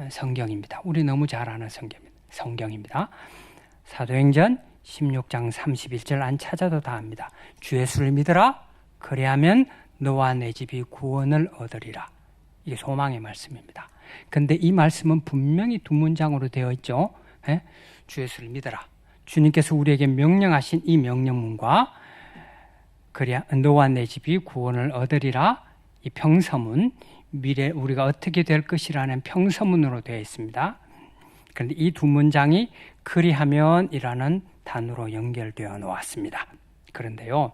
성경입니다. 우리 너무 잘 아는 성경입니다. 사도행전 16장 31절 안 찾아도 다 압니다. 주 예수를 믿으라. 그리하면 너와 내 집이 구원을 얻으리라. 이게 소망의 말씀입니다. 근데 이 말씀은 분명히 두 문장으로 되어 있죠. 예? 주 예수를 믿어라. 주님께서 우리에게 명령하신 이 명령문과 그래야 너와 내 집이 구원을 얻으리라. 이 평서문, 미래 우리가 어떻게 될 것이라는 평서문으로 되어 있습니다. 그런데 이 두 문장이 그리하면이라는 단어로 연결되어 놓았습니다. 그런데요,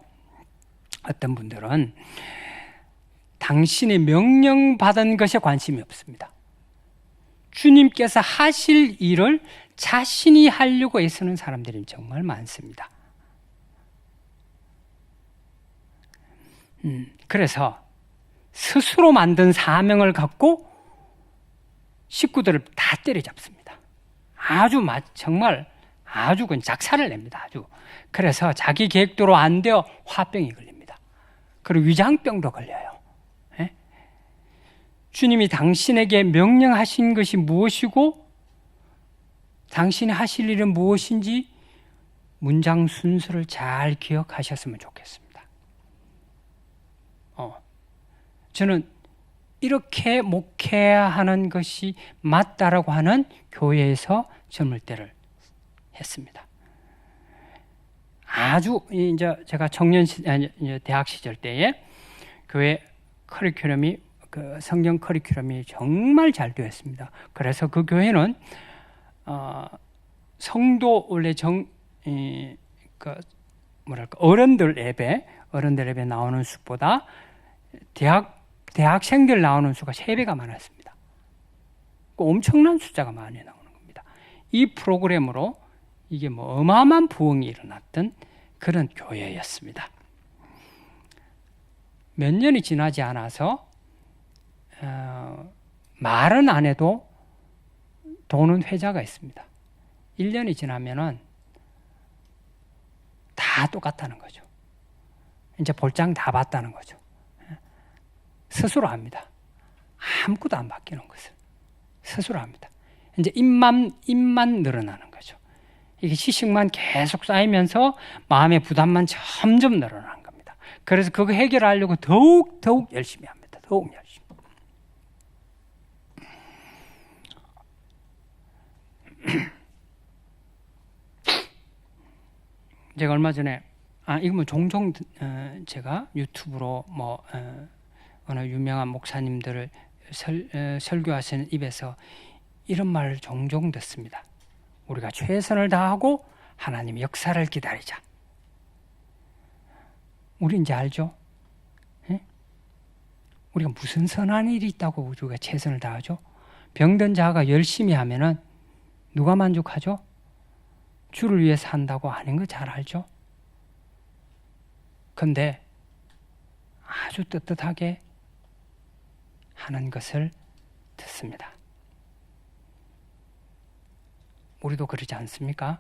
어떤 분들은 당신이 명령받은 것에 관심이 없습니다. 주님께서 하실 일을 자신이 하려고 애쓰는 사람들이 정말 많습니다. 그래서 스스로 만든 사명을 갖고 식구들을 다 때려잡습니다. 정말 아주 작살을 냅니다. 그래서 자기 계획대로 안 되어 화병이 걸립니다. 그리고 위장병도 걸려요. 예? 주님이 당신에게 명령하신 것이 무엇이고 당신이 하실 일은 무엇인지 문장 순서를 잘 기억하셨으면 좋겠습니다. 저는 이렇게 목회해야 하는 것이 맞다라고 하는 교회에서 젊을 때를 했습니다. 이제 제가 대학 시절 때에 교회 커리큘럼이 성경 커리큘럼이 정말 잘 되어 있습니다. 그래서 그 교회는 성도 원래 어른들 예배 나오는 수보다 대학생들 나오는 수가 3배가 많았습니다. 엄청난 숫자가 많이 나오는 겁니다. 이 프로그램으로 이게 어마어마한 부흥이 일어났던 그런 교회였습니다. 몇 년이 지나지 않아서 말은 안 해도 도는 회자가 있습니다. 1년이 지나면은 다 똑같다는 거죠. 이제 볼장 다 봤다는 거죠. 스스로 합니다. 아무것도 안 바뀌는 것을 스스로 합니다. 이제 입만 늘어나는 거죠. 이게 지식만 계속 쌓이면서 마음의 부담만 점점 늘어나는 겁니다. 그래서 그거 해결하려고 더욱 열심히 합니다. 더욱 열심히. 제가 얼마 전에 이거 종종 제가 유튜브로 어느 유명한 목사님들을 설교하시는 입에서 이런 말을 종종 듣습니다. 우리가 최선을 다하고 하나님의 역사를 기다리자. 우리 이제 알죠? 예? 우리가 무슨 선한 일이 있다고 우리가 최선을 다하죠? 병든 자가 열심히 하면은 누가 만족하죠? 주를 위해서 한다고 하는 거 잘 알죠? 근데 아주 떳떳하게 하는 것을 듣습니다. 우리도 그러지 않습니까?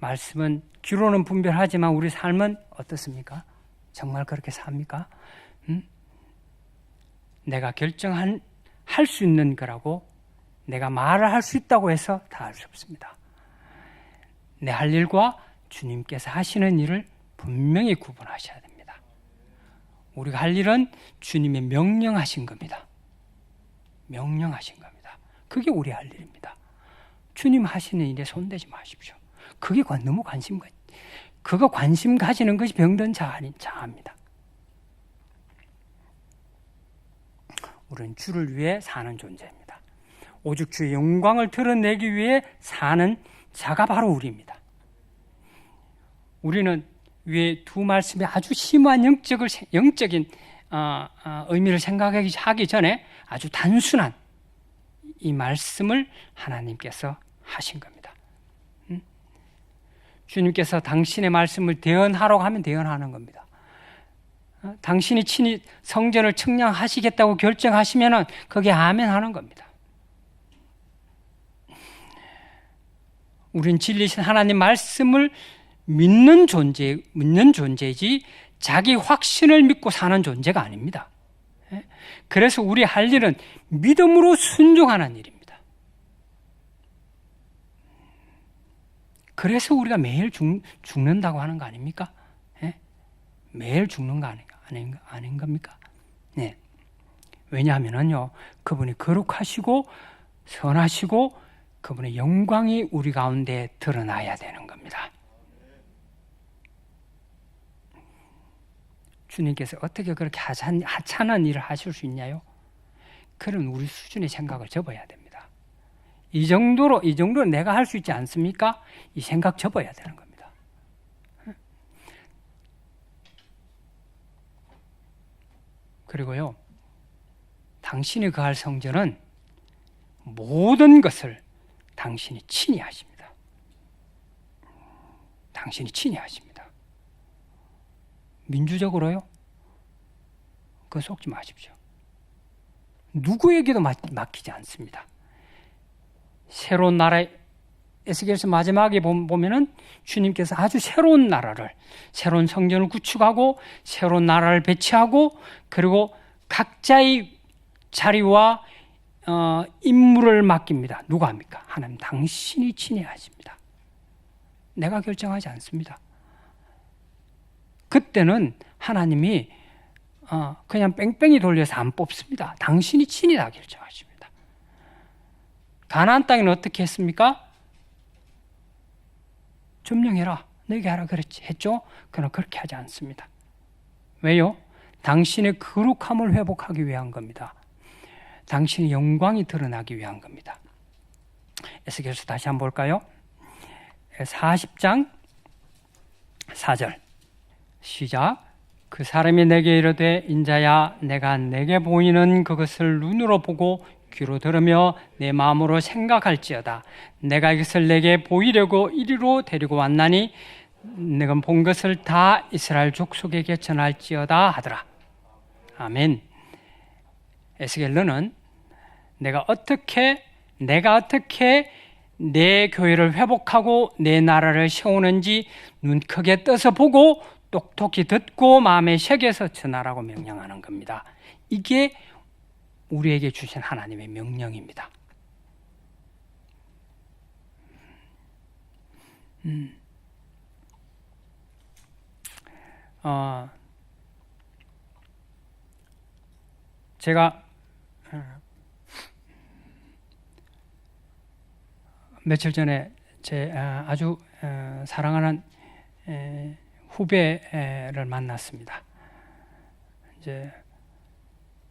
말씀은 귀로는 분별하지만 우리 삶은 어떻습니까? 정말 그렇게 삽니까? 내가 할 수 있는 거라고 내가 말을 할 수 있다고 해서 다 할 수 없습니다. 내 할 일과 주님께서 하시는 일을 분명히 구분하셔야 됩니다. 우리가 할 일은 주님의 명령하신 겁니다. 명령하신 겁니다. 그게 우리 할 일입니다. 주님 하시는 일에 손대지 마십시오. 그게 너무 그거 관심 가지는 것이 병든 자입니다. 우리는 주를 위해 사는 존재입니다. 오직 주의 영광을 드러내기 위해 사는 자가 바로 우리입니다. 우리는 위에 두 말씀에 아주 심한 영적인 의미를 생각하기 전에 아주 단순한 이 말씀을 하나님께서 하신 겁니다. 주님께서 당신의 말씀을 대언하라고 하면 대언하는 겁니다. 당신이 친히 성전을 측량하시겠다고 결정하시면 거기에 아멘 하는 겁니다. 우린 진리신 하나님 말씀을 믿는 존재이지 자기 확신을 믿고 사는 존재가 아닙니다. 그래서 우리 할 일은 믿음으로 순종하는 일입니다. 그래서 우리가 매일 죽는다고 하는 거 아닙니까? 매일 죽는 거 아닌 겁니까? 네. 왜냐하면요, 그분이 거룩하시고 선하시고 그분의 영광이 우리 가운데 드러나야 되는 겁니다. 주님께서 어떻게 그렇게 하찮은 일을 하실 수 있냐요? 그런 우리 수준의 생각을 접어야 됩니다. 이 정도로 내가 할 수 있지 않습니까? 이 생각 접어야 되는 겁니다. 그리고요, 당신이 거할 성전은 모든 것을 당신이 친히 하십니다. 당신이 친히 하십니다. 민주적으로요? 그거 속지 마십시오. 누구에게도 맡기지 않습니다. 새로운 나라, 에스겔서 마지막에 보면은 주님께서 아주 새로운 나라를, 새로운 성전을 구축하고 새로운 나라를 배치하고 그리고 각자의 자리와 임무를 맡깁니다. 누가 합니까? 하나님 당신이 친히 하십니다. 내가 결정하지 않습니다. 그때는 하나님이 그냥 뺑뺑이 돌려서 안 뽑습니다. 당신이 친히 다 결정하십니다. 가나안 땅에는 어떻게 했습니까? 점령해라, 너에게 하라 그랬지 했죠? 그러나 그렇게 하지 않습니다. 왜요? 당신의 거룩함을 회복하기 위한 겁니다. 당신의 영광이 드러나기 위한 겁니다. 에스겔서 다시 한번 볼까요? 40장 4절 시작. 그 사람이 내게 이르되 인자야 내가 내게 보이는 그것을 눈으로 보고 귀로 들으며 내 마음으로 생각할지어다. 내가 이것을 내게 보이려고 이리로 데리고 왔나니 내가 본 것을 다 이스라엘 족속에게 전할지어다 하더라. 아멘. 에스겔 너는 내가 어떻게 내 교회를 회복하고 내 나라를 세우는지 눈 크게 떠서 보고 똑똑히 듣고 마음에 새겨서 전하라고 명령하는 겁니다. 이게 우리에게 주신 하나님의 명령입니다. 제가 며칠 전에 제 아주 사랑하는 후배를 만났습니다. 이제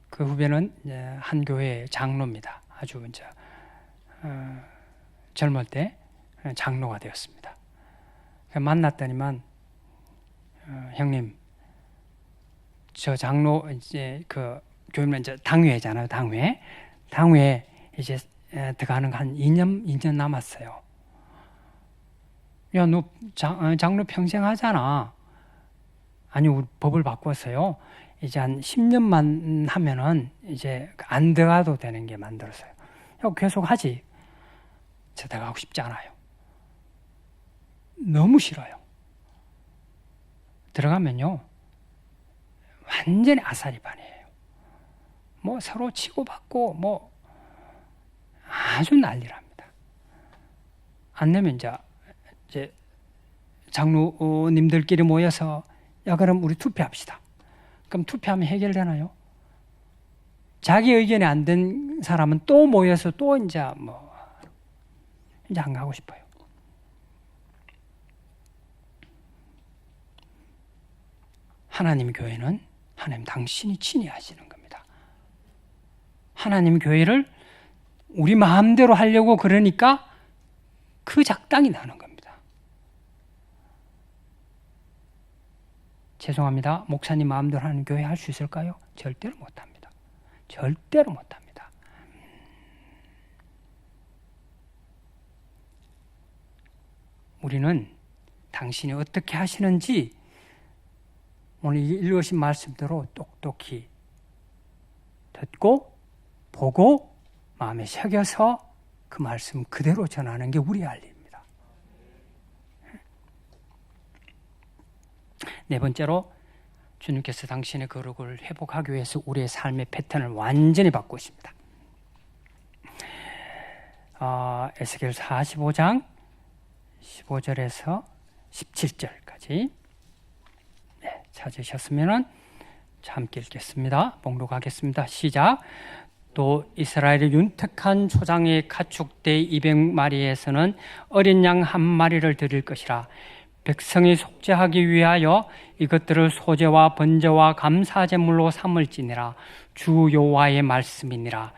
그 후배는 이제 한 교회의 장로입니다. 아주 이제 젊을 때 장로가 되었습니다. 만났더니만 형님, 저 장로 이제 그 교회는 이제 당회잖아요. 당회 이제 들어가는 한 2년 남았어요. 야, 너 장로 평생 하잖아. 아니, 우리 법을 바꿨어요. 이제 한 10년만 하면은 이제 안 들어가도 되는 게 만들었어요. 야, 계속 하지. 저 들어가고 싶지 않아요. 너무 싫어요. 들어가면요, 완전히 아사리반이에요. 뭐 서로 치고받고 뭐 아주 난리랍니다. 안 내면 이제 장로님들끼리 모여서 야, 그럼 우리 투표합시다. 그럼 투표하면 해결되나요? 자기 의견이 안 된 사람은 또 모여서 또 이제 안 가고 싶어요. 하나님 교회는 하나님 당신이 친히 하시는 겁니다. 하나님 교회를 우리 마음대로 하려고 그러니까 그 작당이 나는 겁니다. 죄송합니다. 목사님 마음대로 하는 교회 할 수 있을까요? 절대로 못합니다. 절대로 못합니다. 우리는 당신이 어떻게 하시는지 오늘 읽으신 말씀대로 똑똑히 듣고 보고 마음에 새겨서 그 말씀 그대로 전하는 게 우리의 할 일입니다. 네 번째로 주님께서 당신의 거룩을 회복하기 위해서 우리의 삶의 패턴을 완전히 바꾸십니다. 에스겔 45장 15절에서 17절까지 찾으셨으면 함께 읽겠습니다. 봉독하겠습니다. 시작. 또 이스라엘의 윤택한 초장의 가축대 200마리에서는 어린 양 1마리를 드릴 것이라. 백성이 속죄하기 위하여 이것들을 소제와 번제와 감사제물로 삼을지니라. 주 여호와의 말씀이니라.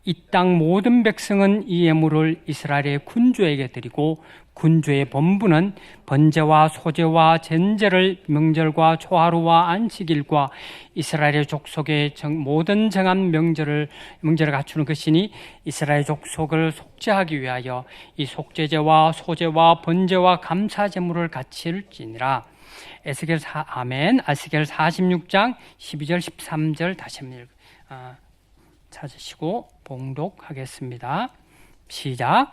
이 땅 모든 백성은 이 예물을 이스라엘의 군주에게 드리고 군주의 본부는 번제와 소제와 전제를 명절과 초하루와 안식일과 이스라엘의 족속의 모든 정한 명절을 갖추는 것이니 이스라엘 족속을 속죄하기 위하여 이 속죄제와 소제와 번제와 감사제물을 갖출지니라. 에스겔 46장 12절 13절 다시 한번 찾으시고 봉독하겠습니다. 시작.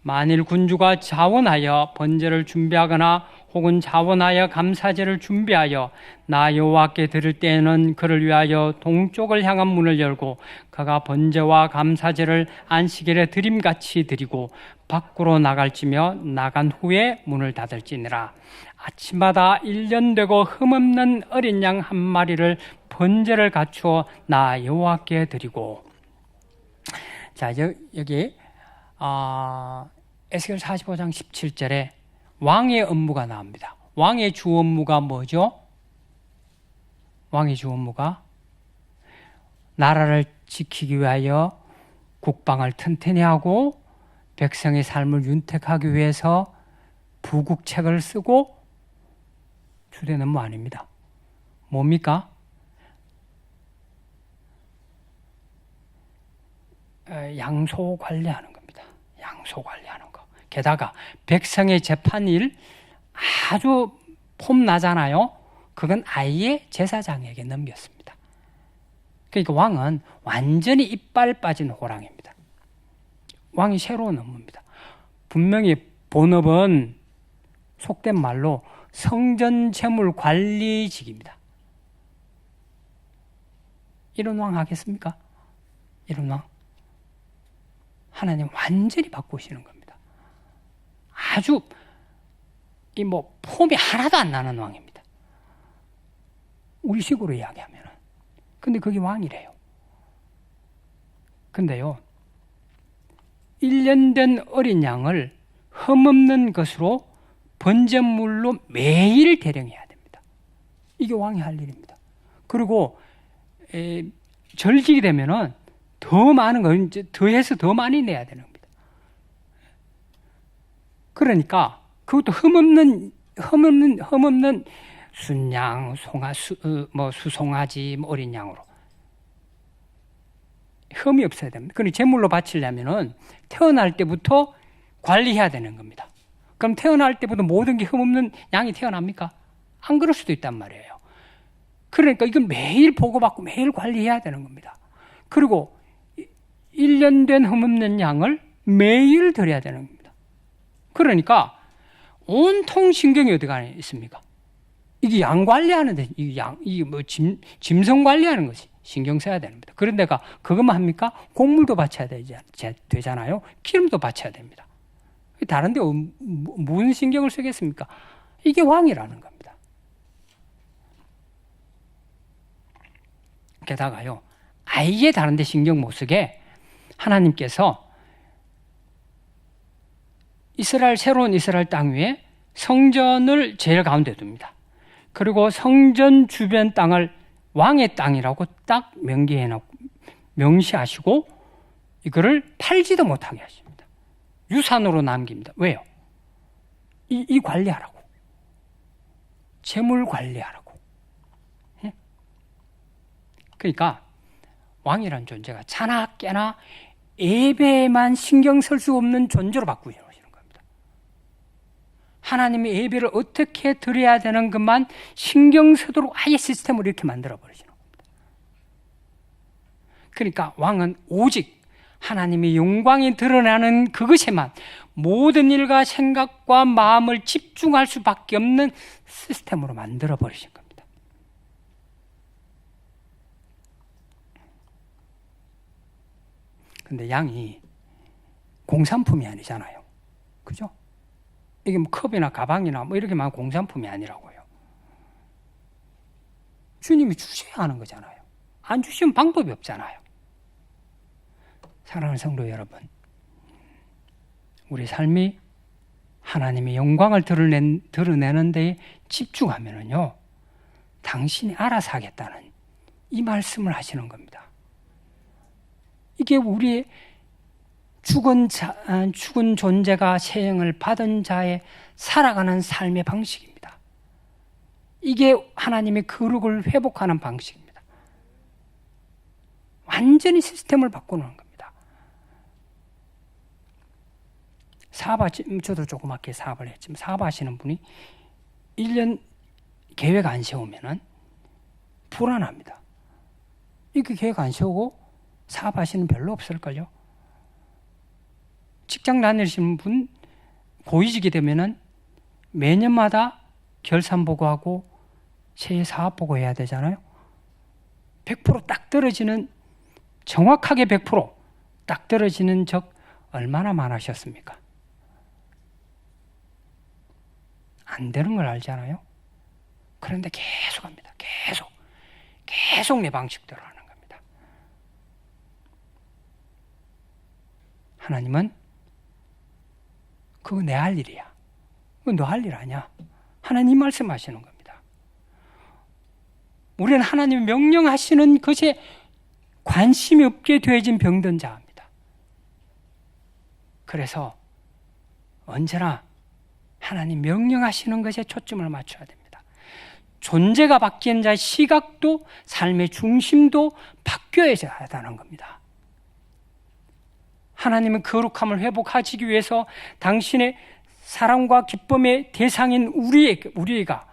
만일 군주가 자원하여 번제를 준비하거나 혹은 자원하여 감사제를 준비하여 나 여호와께 드릴 때에는 그를 위하여 동쪽을 향한 문을 열고 그가 번제와 감사제를 안식일에 드림같이 드리고 밖으로 나갈지며 나간 후에 문을 닫을지니라. 아침마다 1년 되고 흠없는 어린 양 1마리를 번제를 갖추어 나 여호와께 드리고. 자, 여기 에스겔 45장 17절에 왕의 업무가 나옵니다. 왕의 주 업무가 뭐죠? 왕의 주 업무가 나라를 지키기 위하여 국방을 튼튼히 하고 백성의 삶을 윤택하기 위해서 부국책을 쓰고 주된 업무 아닙니다. 뭡니까? 양소 관리하는 겁니다. 양소 관리하는 거. 게다가 백성의 재판일 아주 폼나잖아요. 그건 아예 제사장에게 넘겼습니다. 그러니까 왕은 완전히 이빨 빠진 호랑이입니다. 왕이 새로운 업무입니다. 분명히 본업은 속된 말로 성전 재물 관리직입니다. 이런 왕 하겠습니까? 이런 왕? 하나님 완전히 바꾸시는 겁니다. 아주 폼이 하나도 안 나는 왕입니다. 우리식으로 이야기하면은. 근데 그게 왕이래요. 근데요, 1년 된 어린 양을 흠없는 것으로 번제물로 매일 대령해야 됩니다. 이게 왕이 할 일입니다. 그리고 절기게 되면은 더 많은 걸 더해서 더 많이 내야 되는 겁니다. 그러니까 그것도 흠없는 순양, 수송아지, 어린 양으로 흠이 없어야 됩니다. 그리고 제물로 바치려면은 태어날 때부터 관리해야 되는 겁니다. 그럼 태어날 때부터 모든 게 흠없는 양이 태어납니까? 안 그럴 수도 있단 말이에요. 그러니까 이건 매일 보고받고 매일 관리해야 되는 겁니다. 그리고 1년 된 흠없는 양을 매일 드려야 되는 겁니다. 그러니까 온통 신경이 어디가 있습니까? 이게 양 관리하는데, 짐승 관리하는 것이 신경 써야 됩니다. 그런데 그것만 합니까? 곡물도 바쳐야 되잖아요. 기름도 바쳐야 됩니다. 다른데 무슨 신경을 쓰겠습니까? 이게 왕이라는 겁니다. 게다가요, 아예 다른데 신경 못 쓰게 하나님께서 새로운 이스라엘 땅 위에 성전을 제일 가운데 둡니다. 그리고 성전 주변 땅을 왕의 땅이라고 딱 명시하시고 이거를 팔지도 못하게 하십니다. 유산으로 남깁니다. 왜요? 이 관리하라고. 재물 관리하라고. 예? 그러니까 왕이란 존재가 자나 깨나 예배에만 신경 쓸 수 없는 존재로 바꾸시는 겁니다. 하나님의 예배를 어떻게 드려야 되는 것만 신경 쓰도록 아예 시스템을 이렇게 만들어 버리시는 겁니다. 그러니까 왕은 오직 하나님의 영광이 드러나는 그것에만 모든 일과 생각과 마음을 집중할 수밖에 없는 시스템으로 만들어 버리신 겁니다. 근데 양이 공산품이 아니잖아요. 그죠? 이게 뭐 컵이나 가방이나 뭐 이렇게만 공산품이 아니라고요. 주님이 주셔야 하는 거잖아요. 안 주시면 방법이 없잖아요. 사랑하는 성도 여러분, 우리 삶이 하나님의 영광을 드러내는 데에 집중하면은요, 당신이 알아서 하겠다는 이 말씀을 하시는 겁니다. 이게 우리의 죽은 존재가 새 영을 받은 자의 살아가는 삶의 방식입니다. 이게 하나님의 거룩을 회복하는 방식입니다. 완전히 시스템을 바꾸는 겁니다. 저도 조그맣게 사업을 했지만 사업하시는 분이 1년 계획 안 세우면은 불안합니다. 이렇게 계획 안 세우고 사업하시는 별로 없을걸요. 직장 다니시는 분 고위직이 되면은 매년마다 결산 보고하고 새해 사업 보고해야 되잖아요. 100% 떨어지는 정확하게 100% 떨어지는 적 얼마나 많으셨습니까? 안 되는 걸 알잖아요. 그런데 계속 합니다. 계속 내 방식대로 하는 겁니다. 하나님은 그거 내 할 일이야. 그거 너 할 일 아니야. 하나님 말씀하시는 겁니다. 우리는 하나님이 명령하시는 것에 관심이 없게 되어진 병든 자입니다. 그래서 언제나 하나님 명령하시는 것에 초점을 맞춰야 됩니다. 존재가 바뀐 자의 시각도 삶의 중심도 바뀌어야 하다는 겁니다. 하나님의 거룩함을 회복하시기 위해서 당신의 사랑과 기쁨의 대상인 우리가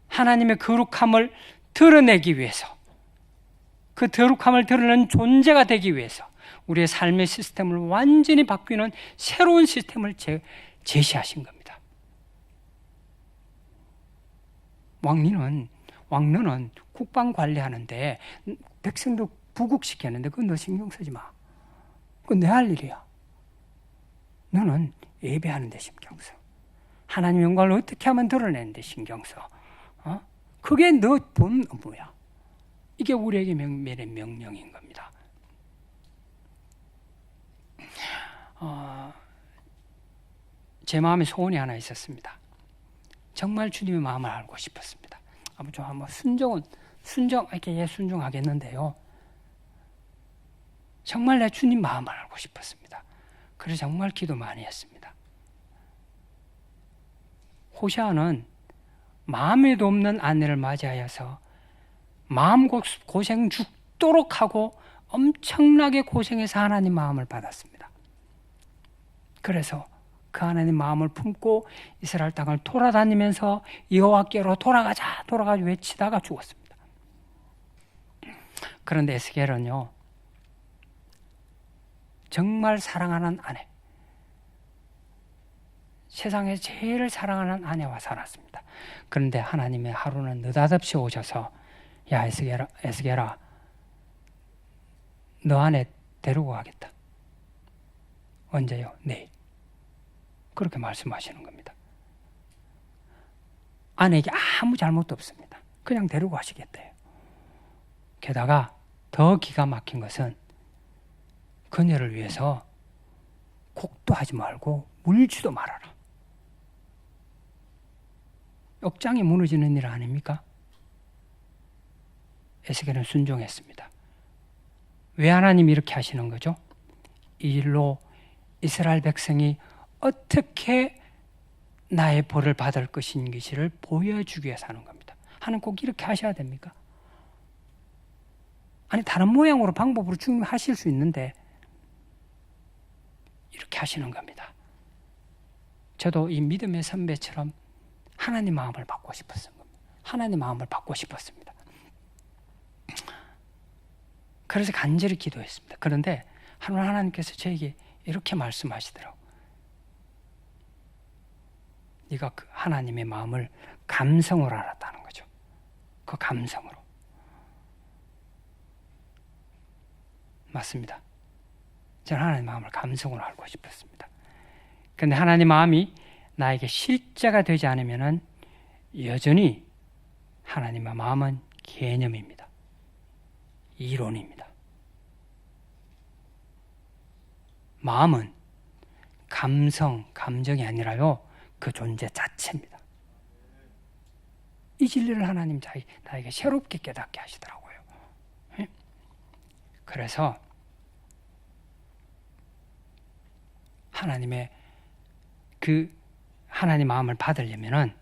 하나님의 거룩함을 드러내기 위해서, 그 거룩함을 드러내는 존재가 되기 위해서 우리의 삶의 시스템을 완전히 바뀌는 새로운 시스템을 제시하신 겁니다. 왕노는 국방 관리하는데 백성들 부국시키는데 그건 너 신경 쓰지 마. 그건 내 할 일이야. 너는 예배하는 데 신경 써. 하나님 영광을 어떻게 하면 드러내는 데 신경 써. 그게 너 본 업무야. 이게 우리에게 명령인 겁니다. 제 마음에 소원이 하나 있었습니다. 정말 주님의 마음을 알고 싶었습니다. 아버지, 한번 이렇게 순종하겠는데요. 정말 내 주님 마음을 알고 싶었습니다. 그래서 정말 기도 많이 했습니다. 호세아는 마음에도 없는 아내를 맞이하여서 마음고생 죽도록 하고 엄청나게 고생해서 하나님 마음을 받았습니다. 그래서 그 하나님 마음을 품고 이스라엘 땅을 돌아다니면서 여호와께로 돌아가자 외치다가 죽었습니다. 그런데 에스겔은요, 정말 사랑하는 아내, 세상에 제일 사랑하는 아내와 살았습니다. 그런데 하나님의 하루는 느닷없이 오셔서, 야 에스겔아, 너 아내 데리고 가겠다. 언제요? 내일. 그렇게 말씀하시는 겁니다. 아내에게 아무 잘못도 없습니다. 그냥 데리고 가시겠대요. 게다가 더 기가 막힌 것은 그녀를 위해서 곡도 하지 말고 울지도 말아라. 억장이 무너지는 일 아닙니까? 에스겔은 순종했습니다. 왜 하나님이 이렇게 하시는 거죠? 이 일로 이스라엘 백성이 어떻게 나의 벌을 받을 것인지를 보여주기 위해서 하는 겁니다. 하나님 꼭 이렇게 하셔야 됩니까? 아니, 다른 모양으로 방법으로 주님 하실 수 있는데 이렇게 하시는 겁니다. 저도 이 믿음의 선배처럼 하나님 마음을 받고 싶었습니다. 하나님 마음을 받고 싶었습니다. 그래서 간절히 기도했습니다. 그런데 하나님께서 저에게 이렇게 말씀하시더라고요. 네가 그 하나님의 마음을 감성으로 알았다는 거죠. 그 감성으로. 맞습니다. 저는 하나님 마음을 감성으로 알고 싶었습니다. 그런데 하나님 마음이 나에게 실제가 되지 않으면 여전히 하나님의 마음은 개념입니다. 이론입니다. 마음은 감정이 아니라요, 그 존재 자체입니다. 이 진리를 하나님 나에게 새롭게 깨닫게 하시더라고요. 그래서 하나님의 하나님 마음을 받으려면은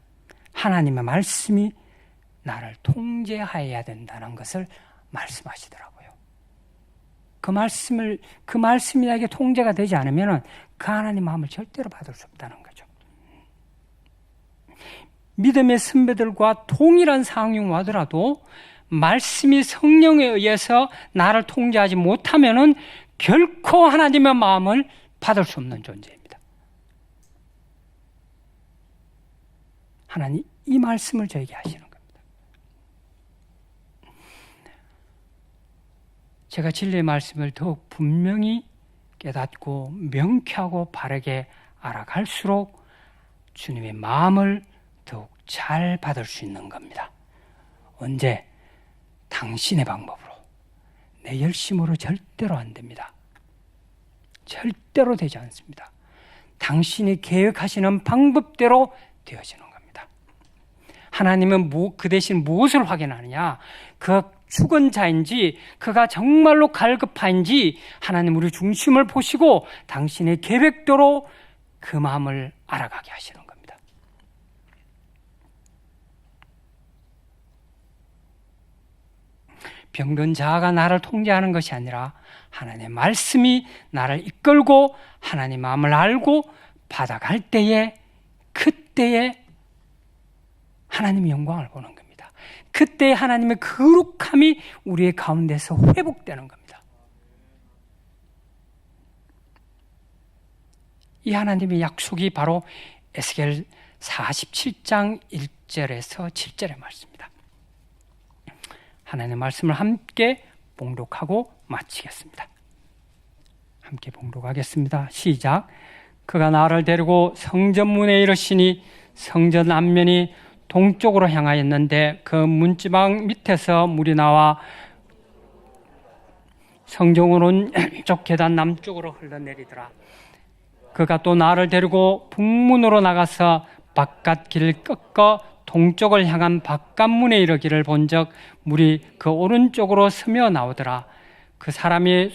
하나님의 말씀이 나를 통제하여야 된다는 것을 말씀하시더라고요. 그 말씀이 나에게 통제가 되지 않으면은 그 하나님 마음을 절대로 받을 수 없다는 거죠. 믿음의 선배들과 동일한 상황이 와더라도 말씀이 성령에 의해서 나를 통제하지 못하면은 결코 하나님의 마음을 받을 수 없는 존재입니다. 하나님 이 말씀을 저에게 하시는 겁니다. 제가 진리의 말씀을 더욱 분명히 깨닫고 명쾌하고 바르게 알아갈수록 주님의 마음을 더욱 잘 받을 수 있는 겁니다. 언제? 당신의 방법으로, 내 열심으로 절대로 안 됩니다. 절대로 되지 않습니다. 당신이 계획하시는 방법대로 되어지는 겁니다. 하나님은 그 대신 무엇을 확인하느냐? 그가 죽은 자인지 그가 정말로 갈급한지 하나님 우리 중심을 보시고 당신의 계획대로 그 마음을 알아가게 하시는 겁니다. 병든 자아가 나를 통제하는 것이 아니라 하나님의 말씀이 나를 이끌고 하나님 마음을 알고 받아갈 때에, 그때에 하나님의 영광을 보는 겁니다. 그때 하나님의 거룩함이 우리의 가운데서 회복되는 겁니다. 이 하나님의 약속이 바로 에스겔 47장 1절에서 7절의 말씀입니다. 하나님의 말씀을 함께 봉독하고 마치겠습니다. 함께 봉독하겠습니다. 시작. 그가 나를 데리고 성전문에 이르시니 성전 앞면이 동쪽으로 향하였는데 그 문지방 밑에서 물이 나와 성전 오른쪽 계단 남쪽으로 흘러내리더라. 그가 또 나를 데리고 북문으로 나가서 바깥 길을 꺾어 동쪽을 향한 바깥문에 이르기를 본즉 물이 그 오른쪽으로 스며 나오더라. 그 사람이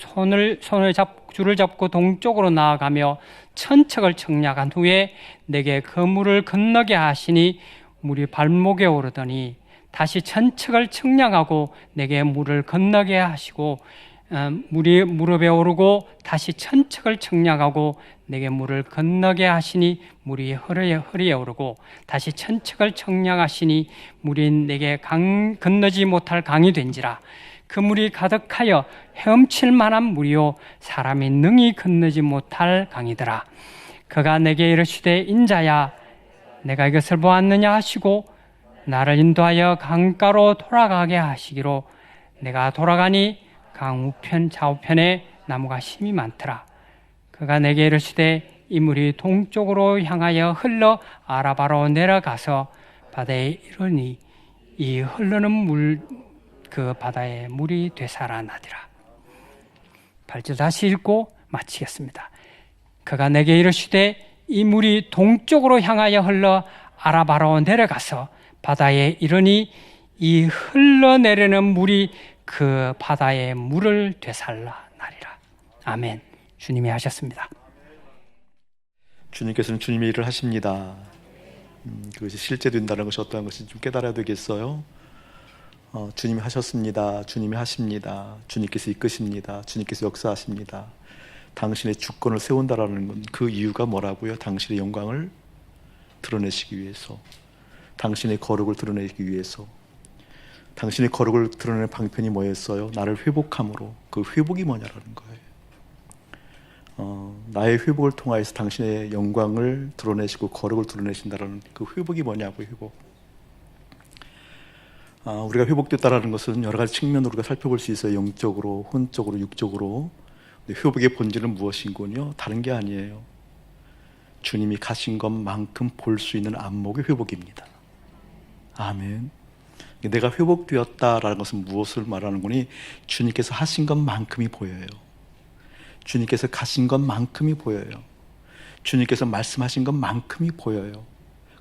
줄을 잡고 동쪽으로 나아가며 천척을 청량한 후에 내게 그 물을 건너게 하시니 물이 발목에 오르더니 다시 천척을 청량하고 내게 물을 건너게 하시고 물이 무릎에 오르고 다시 천척을 청량하고 내게 물을 건너게 하시니 물이 허리에 오르고 다시 천척을 청량하시니 물이 내게 건너지 못할 강이 된지라. 그 물이 가득하여 헤엄칠 만한 물이요 사람이 능히 건너지 못할 강이더라. 그가 내게 이르시되 인자야 내가 이것을 보았느냐 하시고 나를 인도하여 강가로 돌아가게 하시기로 내가 돌아가니 강 우편 좌우편에 나무가 심이 많더라. 그가 내게 이르시되 이 물이 동쪽으로 향하여 흘러 아라바로 내려가서 바다에 이르니 이 흐르는 물 그 바다의 물이 되살아나리라. 8절 다시 읽고 마치겠습니다. 그가 내게 이르시되 이 물이 동쪽으로 향하여 흘러 아라바로 내려가서 바다에 이르니 이 흘러내리는 물이 그 바다의 물을 되살라나리라. 아멘. 주님이 하셨습니다. 주님께서는 주님의 일을 하십니다. 그것이 실제된다는 것이 어떠한 것인지 좀 깨달아야 되겠어요. 주님이 하셨습니다. 주님이 하십니다. 주님께서 이끄십니다. 주님께서 역사하십니다. 당신의 주권을 세운다라는 건 그 이유가 뭐라고요? 당신의 영광을 드러내시기 위해서, 당신의 거룩을 드러내기 위해서. 당신의 거룩을 드러내는 방편이 뭐였어요? 나를 회복함으로. 그 회복이 뭐냐라는 거예요. 나의 회복을 통하여서 당신의 영광을 드러내시고 거룩을 드러내신다라는 그 회복이 뭐냐고. 회복. 우리가 회복됐다라는 것은 여러 가지 측면으로 우리가 살펴볼 수 있어요. 영적으로, 혼적으로, 육적으로. 근데 회복의 본질은 무엇인군요? 다른 게 아니에요. 주님이 가신 것만큼 볼 수 있는 안목의 회복입니다. 아멘. 내가 회복되었다라는 것은 무엇을 말하는 거니? 주님께서 하신 것만큼이 보여요. 주님께서 가신 것만큼이 보여요. 주님께서 말씀하신 것만큼이 보여요.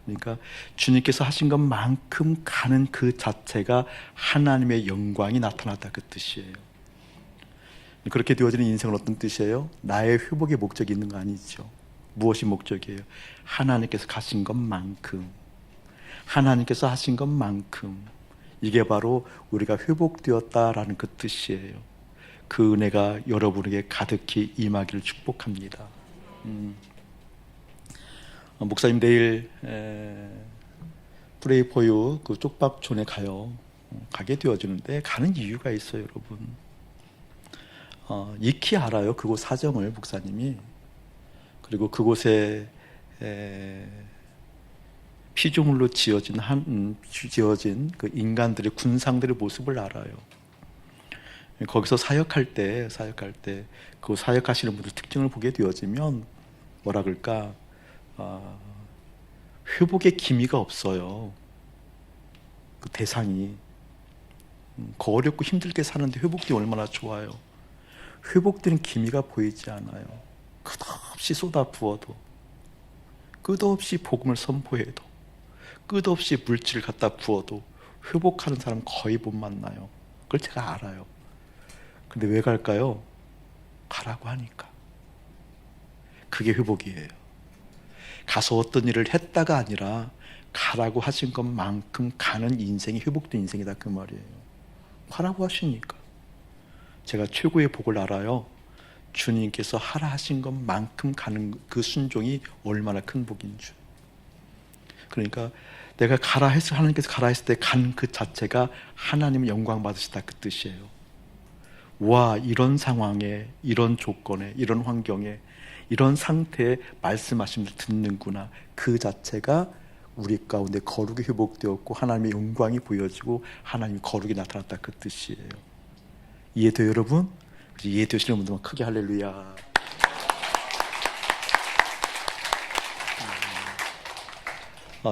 그러니까 주님께서 하신 것만큼 가는 그 자체가 하나님의 영광이 나타났다, 그 뜻이에요. 그렇게 되어지는 인생은 어떤 뜻이에요? 나의 회복의 목적이 있는 거 아니죠. 무엇이 목적이에요? 하나님께서 가신 것만큼, 하나님께서 하신 것만큼. 이게 바로 우리가 회복되었다라는 그 뜻이에요. 그 은혜가 여러분에게 가득히 임하기를 축복합니다. 목사님 내일 프레이 포유 그 쪽밥촌에 가게 되어지는데, 가는 이유가 있어요, 여러분. 익히 알아요, 그곳 사정을 목사님이. 그리고 그곳에 피조물로 지어진 그 인간들의 군상들의 모습을 알아요. 거기서 사역할 때 그 사역하시는 분들 특징을 보게 되어지면 뭐라 그럴까, 회복의 기미가 없어요. 그 대상이 어렵고 힘들게 사는데 회복이 얼마나 좋아요. 회복되는 기미가 보이지 않아요. 끝없이 쏟아부어도, 끝없이 복음을 선포해도, 끝없이 물질을 갖다 부어도 회복하는 사람 거의 못 만나요. 그걸 제가 알아요. 근데 왜 갈까요? 가라고 하니까. 그게 회복이에요. 가서 어떤 일을 했다가 아니라 가라고 하신 것만큼 가는 인생이 회복된 인생이다, 그 말이에요. 가라고 하시니까. 제가 최고의 복을 알아요. 주님께서 하라 하신 것만큼 가는 그 순종이 얼마나 큰 복인 줄. 그러니까 내가 가라 했을, 하나님께서 가라 했을 때 간 그 자체가 하나님의 영광 받으시다, 그 뜻이에요. 와, 이런 상황에, 이런 조건에, 이런 환경에, 이런 상태에 말씀하심을 듣는구나. 그 자체가 우리 가운데 거룩이 회복되었고 하나님의 영광이 보여지고 하나님의 거룩이 나타났다, 그 뜻이에요. 이해돼요, 여러분? 이해되시는 분들만 크게 할렐루야.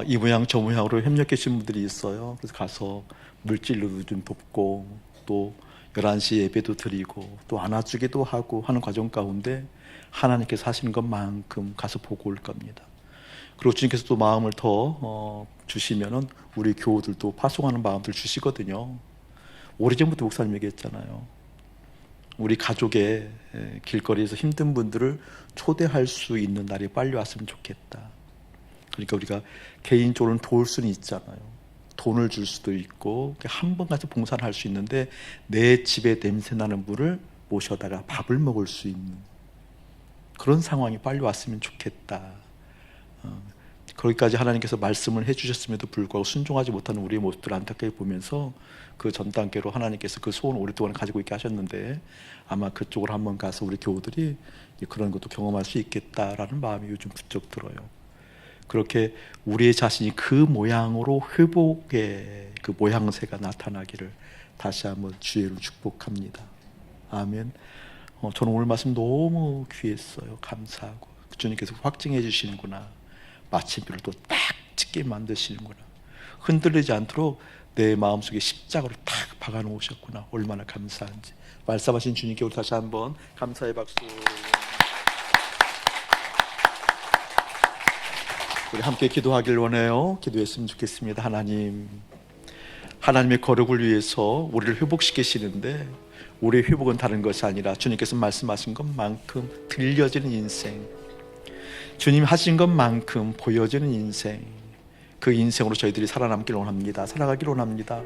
이 모양 저 모양으로 협력해 주신 분들이 있어요. 그래서 가서 물질로도 좀 돕고, 또 11시 예배도 드리고, 또 안아주기도 하고 하는 과정 가운데 하나님께서 하시는 것만큼 가서 보고 올 겁니다. 그리고 주님께서 또 마음을 더 주시면은 우리 교우들도 파송하는 마음들 주시거든요. 오래전부터 목사님 얘기했잖아요. 우리 가족의 길거리에서 힘든 분들을 초대할 수 있는 날이 빨리 왔으면 좋겠다. 그러니까 우리가 개인적으로는 도울 수는 있잖아요. 돈을 줄 수도 있고 한 번 가서 봉사를 할 수 있는데, 내 집에 냄새나는 분을 모셔다가 밥을 먹을 수 있는 그런 상황이 빨리 왔으면 좋겠다. 거기까지 하나님께서 말씀을 해주셨음에도 불구하고 순종하지 못하는 우리의 모습들을 안타깝게 보면서 그 전 단계로 하나님께서 그 소원을 오랫동안 가지고 있게 하셨는데, 아마 그쪽으로 한번 가서 우리 교우들이 그런 것도 경험할 수 있겠다라는 마음이 요즘 부쩍 들어요. 그렇게 우리의 자신이 그 모양으로 회복의 그 모양새가 나타나기를 다시 한번 주의로 축복합니다. 아멘. 저는 오늘 말씀 너무 귀했어요. 감사하고, 주님께서 확증해 주시는구나. 마침표를 또 딱 찍게 만드시는구나. 흔들리지 않도록 내 마음속에 십자가로 탁 박아놓으셨구나. 얼마나 감사한지. 말씀하신 주님께 우리 다시 한번 감사의 박수. 우리 함께 기도하길 원해요. 기도했으면 좋겠습니다. 하나님의 거룩을 위해서 우리를 회복시키시는데 우리의 회복은 다른 것이 아니라 주님께서 말씀하신 것만큼 들려지는 인생, 주님 하신 것만큼 보여지는 인생, 그 인생으로 저희들이 살아남기를 원합니다. 살아가기를 원합니다.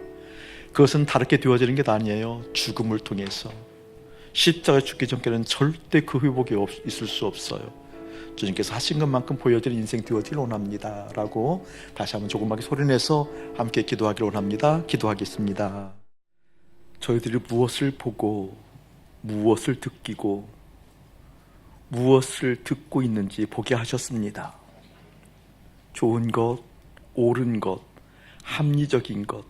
그것은 다르게 되어지는 게 아니에요. 죽음을 통해서 십자가에 죽기 전까지는 절대 그 회복이 있을 수 없어요. 주님께서 하신 것만큼 보여지는 인생 되어지길 원합니다 라고 다시 한번 조그맣게 소리내서 함께 기도하기를 원합니다. 기도하겠습니다. 저희들이 무엇을 보고 무엇을 듣기고 무엇을 듣고 있는지 보게 하셨습니다. 좋은 것, 옳은 것, 합리적인 것,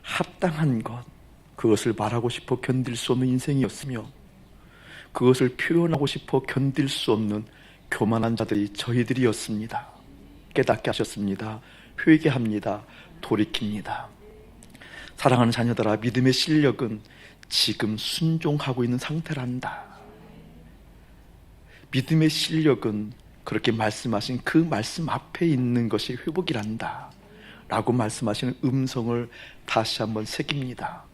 합당한 것, 그것을 말하고 싶어 견딜 수 없는 인생이었으며 그것을 표현하고 싶어 견딜 수 없는 교만한 자들이 저희들이었습니다. 깨닫게 하셨습니다. 회개합니다. 돌이킵니다. 사랑하는 자녀들아, 믿음의 실력은 지금 순종하고 있는 상태란다. 믿음의 실력은 그렇게 말씀하신 그 말씀 앞에 있는 것이 회복이란다 라고 말씀하시는 음성을 다시 한번 새깁니다.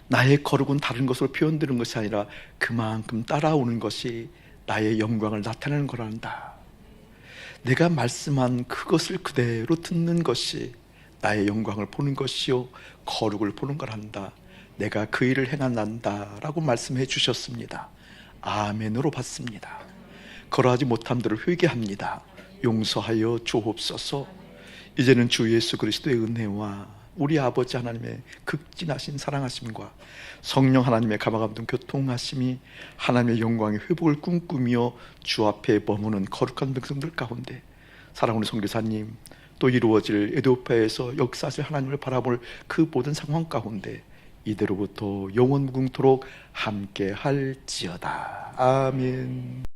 나의 거룩은 다른 것으로 표현되는 것이 아니라 그만큼 따라오는 것이 나의 영광을 나타내는 거란다. 내가 말씀한 그것을 그대로 듣는 것이 나의 영광을 보는 것이요 거룩을 보는 거란다. 내가 그 일을 행한단다 라고 말씀해 주셨습니다. 아멘으로 받습니다. 그러하지 못함들을 회개합니다. 용서하여 주옵소서. 이제는 주 예수 그리스도의 은혜와 우리 아버지 하나님의 극진하신 사랑하심과 성령 하나님의 가마감동 교통하심이 하나님의 영광의 회복을 꿈꾸며 주 앞에 머무는 거룩한 백성들 가운데 사랑하는 선교사님, 또 이루어질 에도파에서 역사하실 하나님을 바라볼 그 모든 상황 가운데 이대로부터 영원 무궁토록 함께 할지어다. 아멘.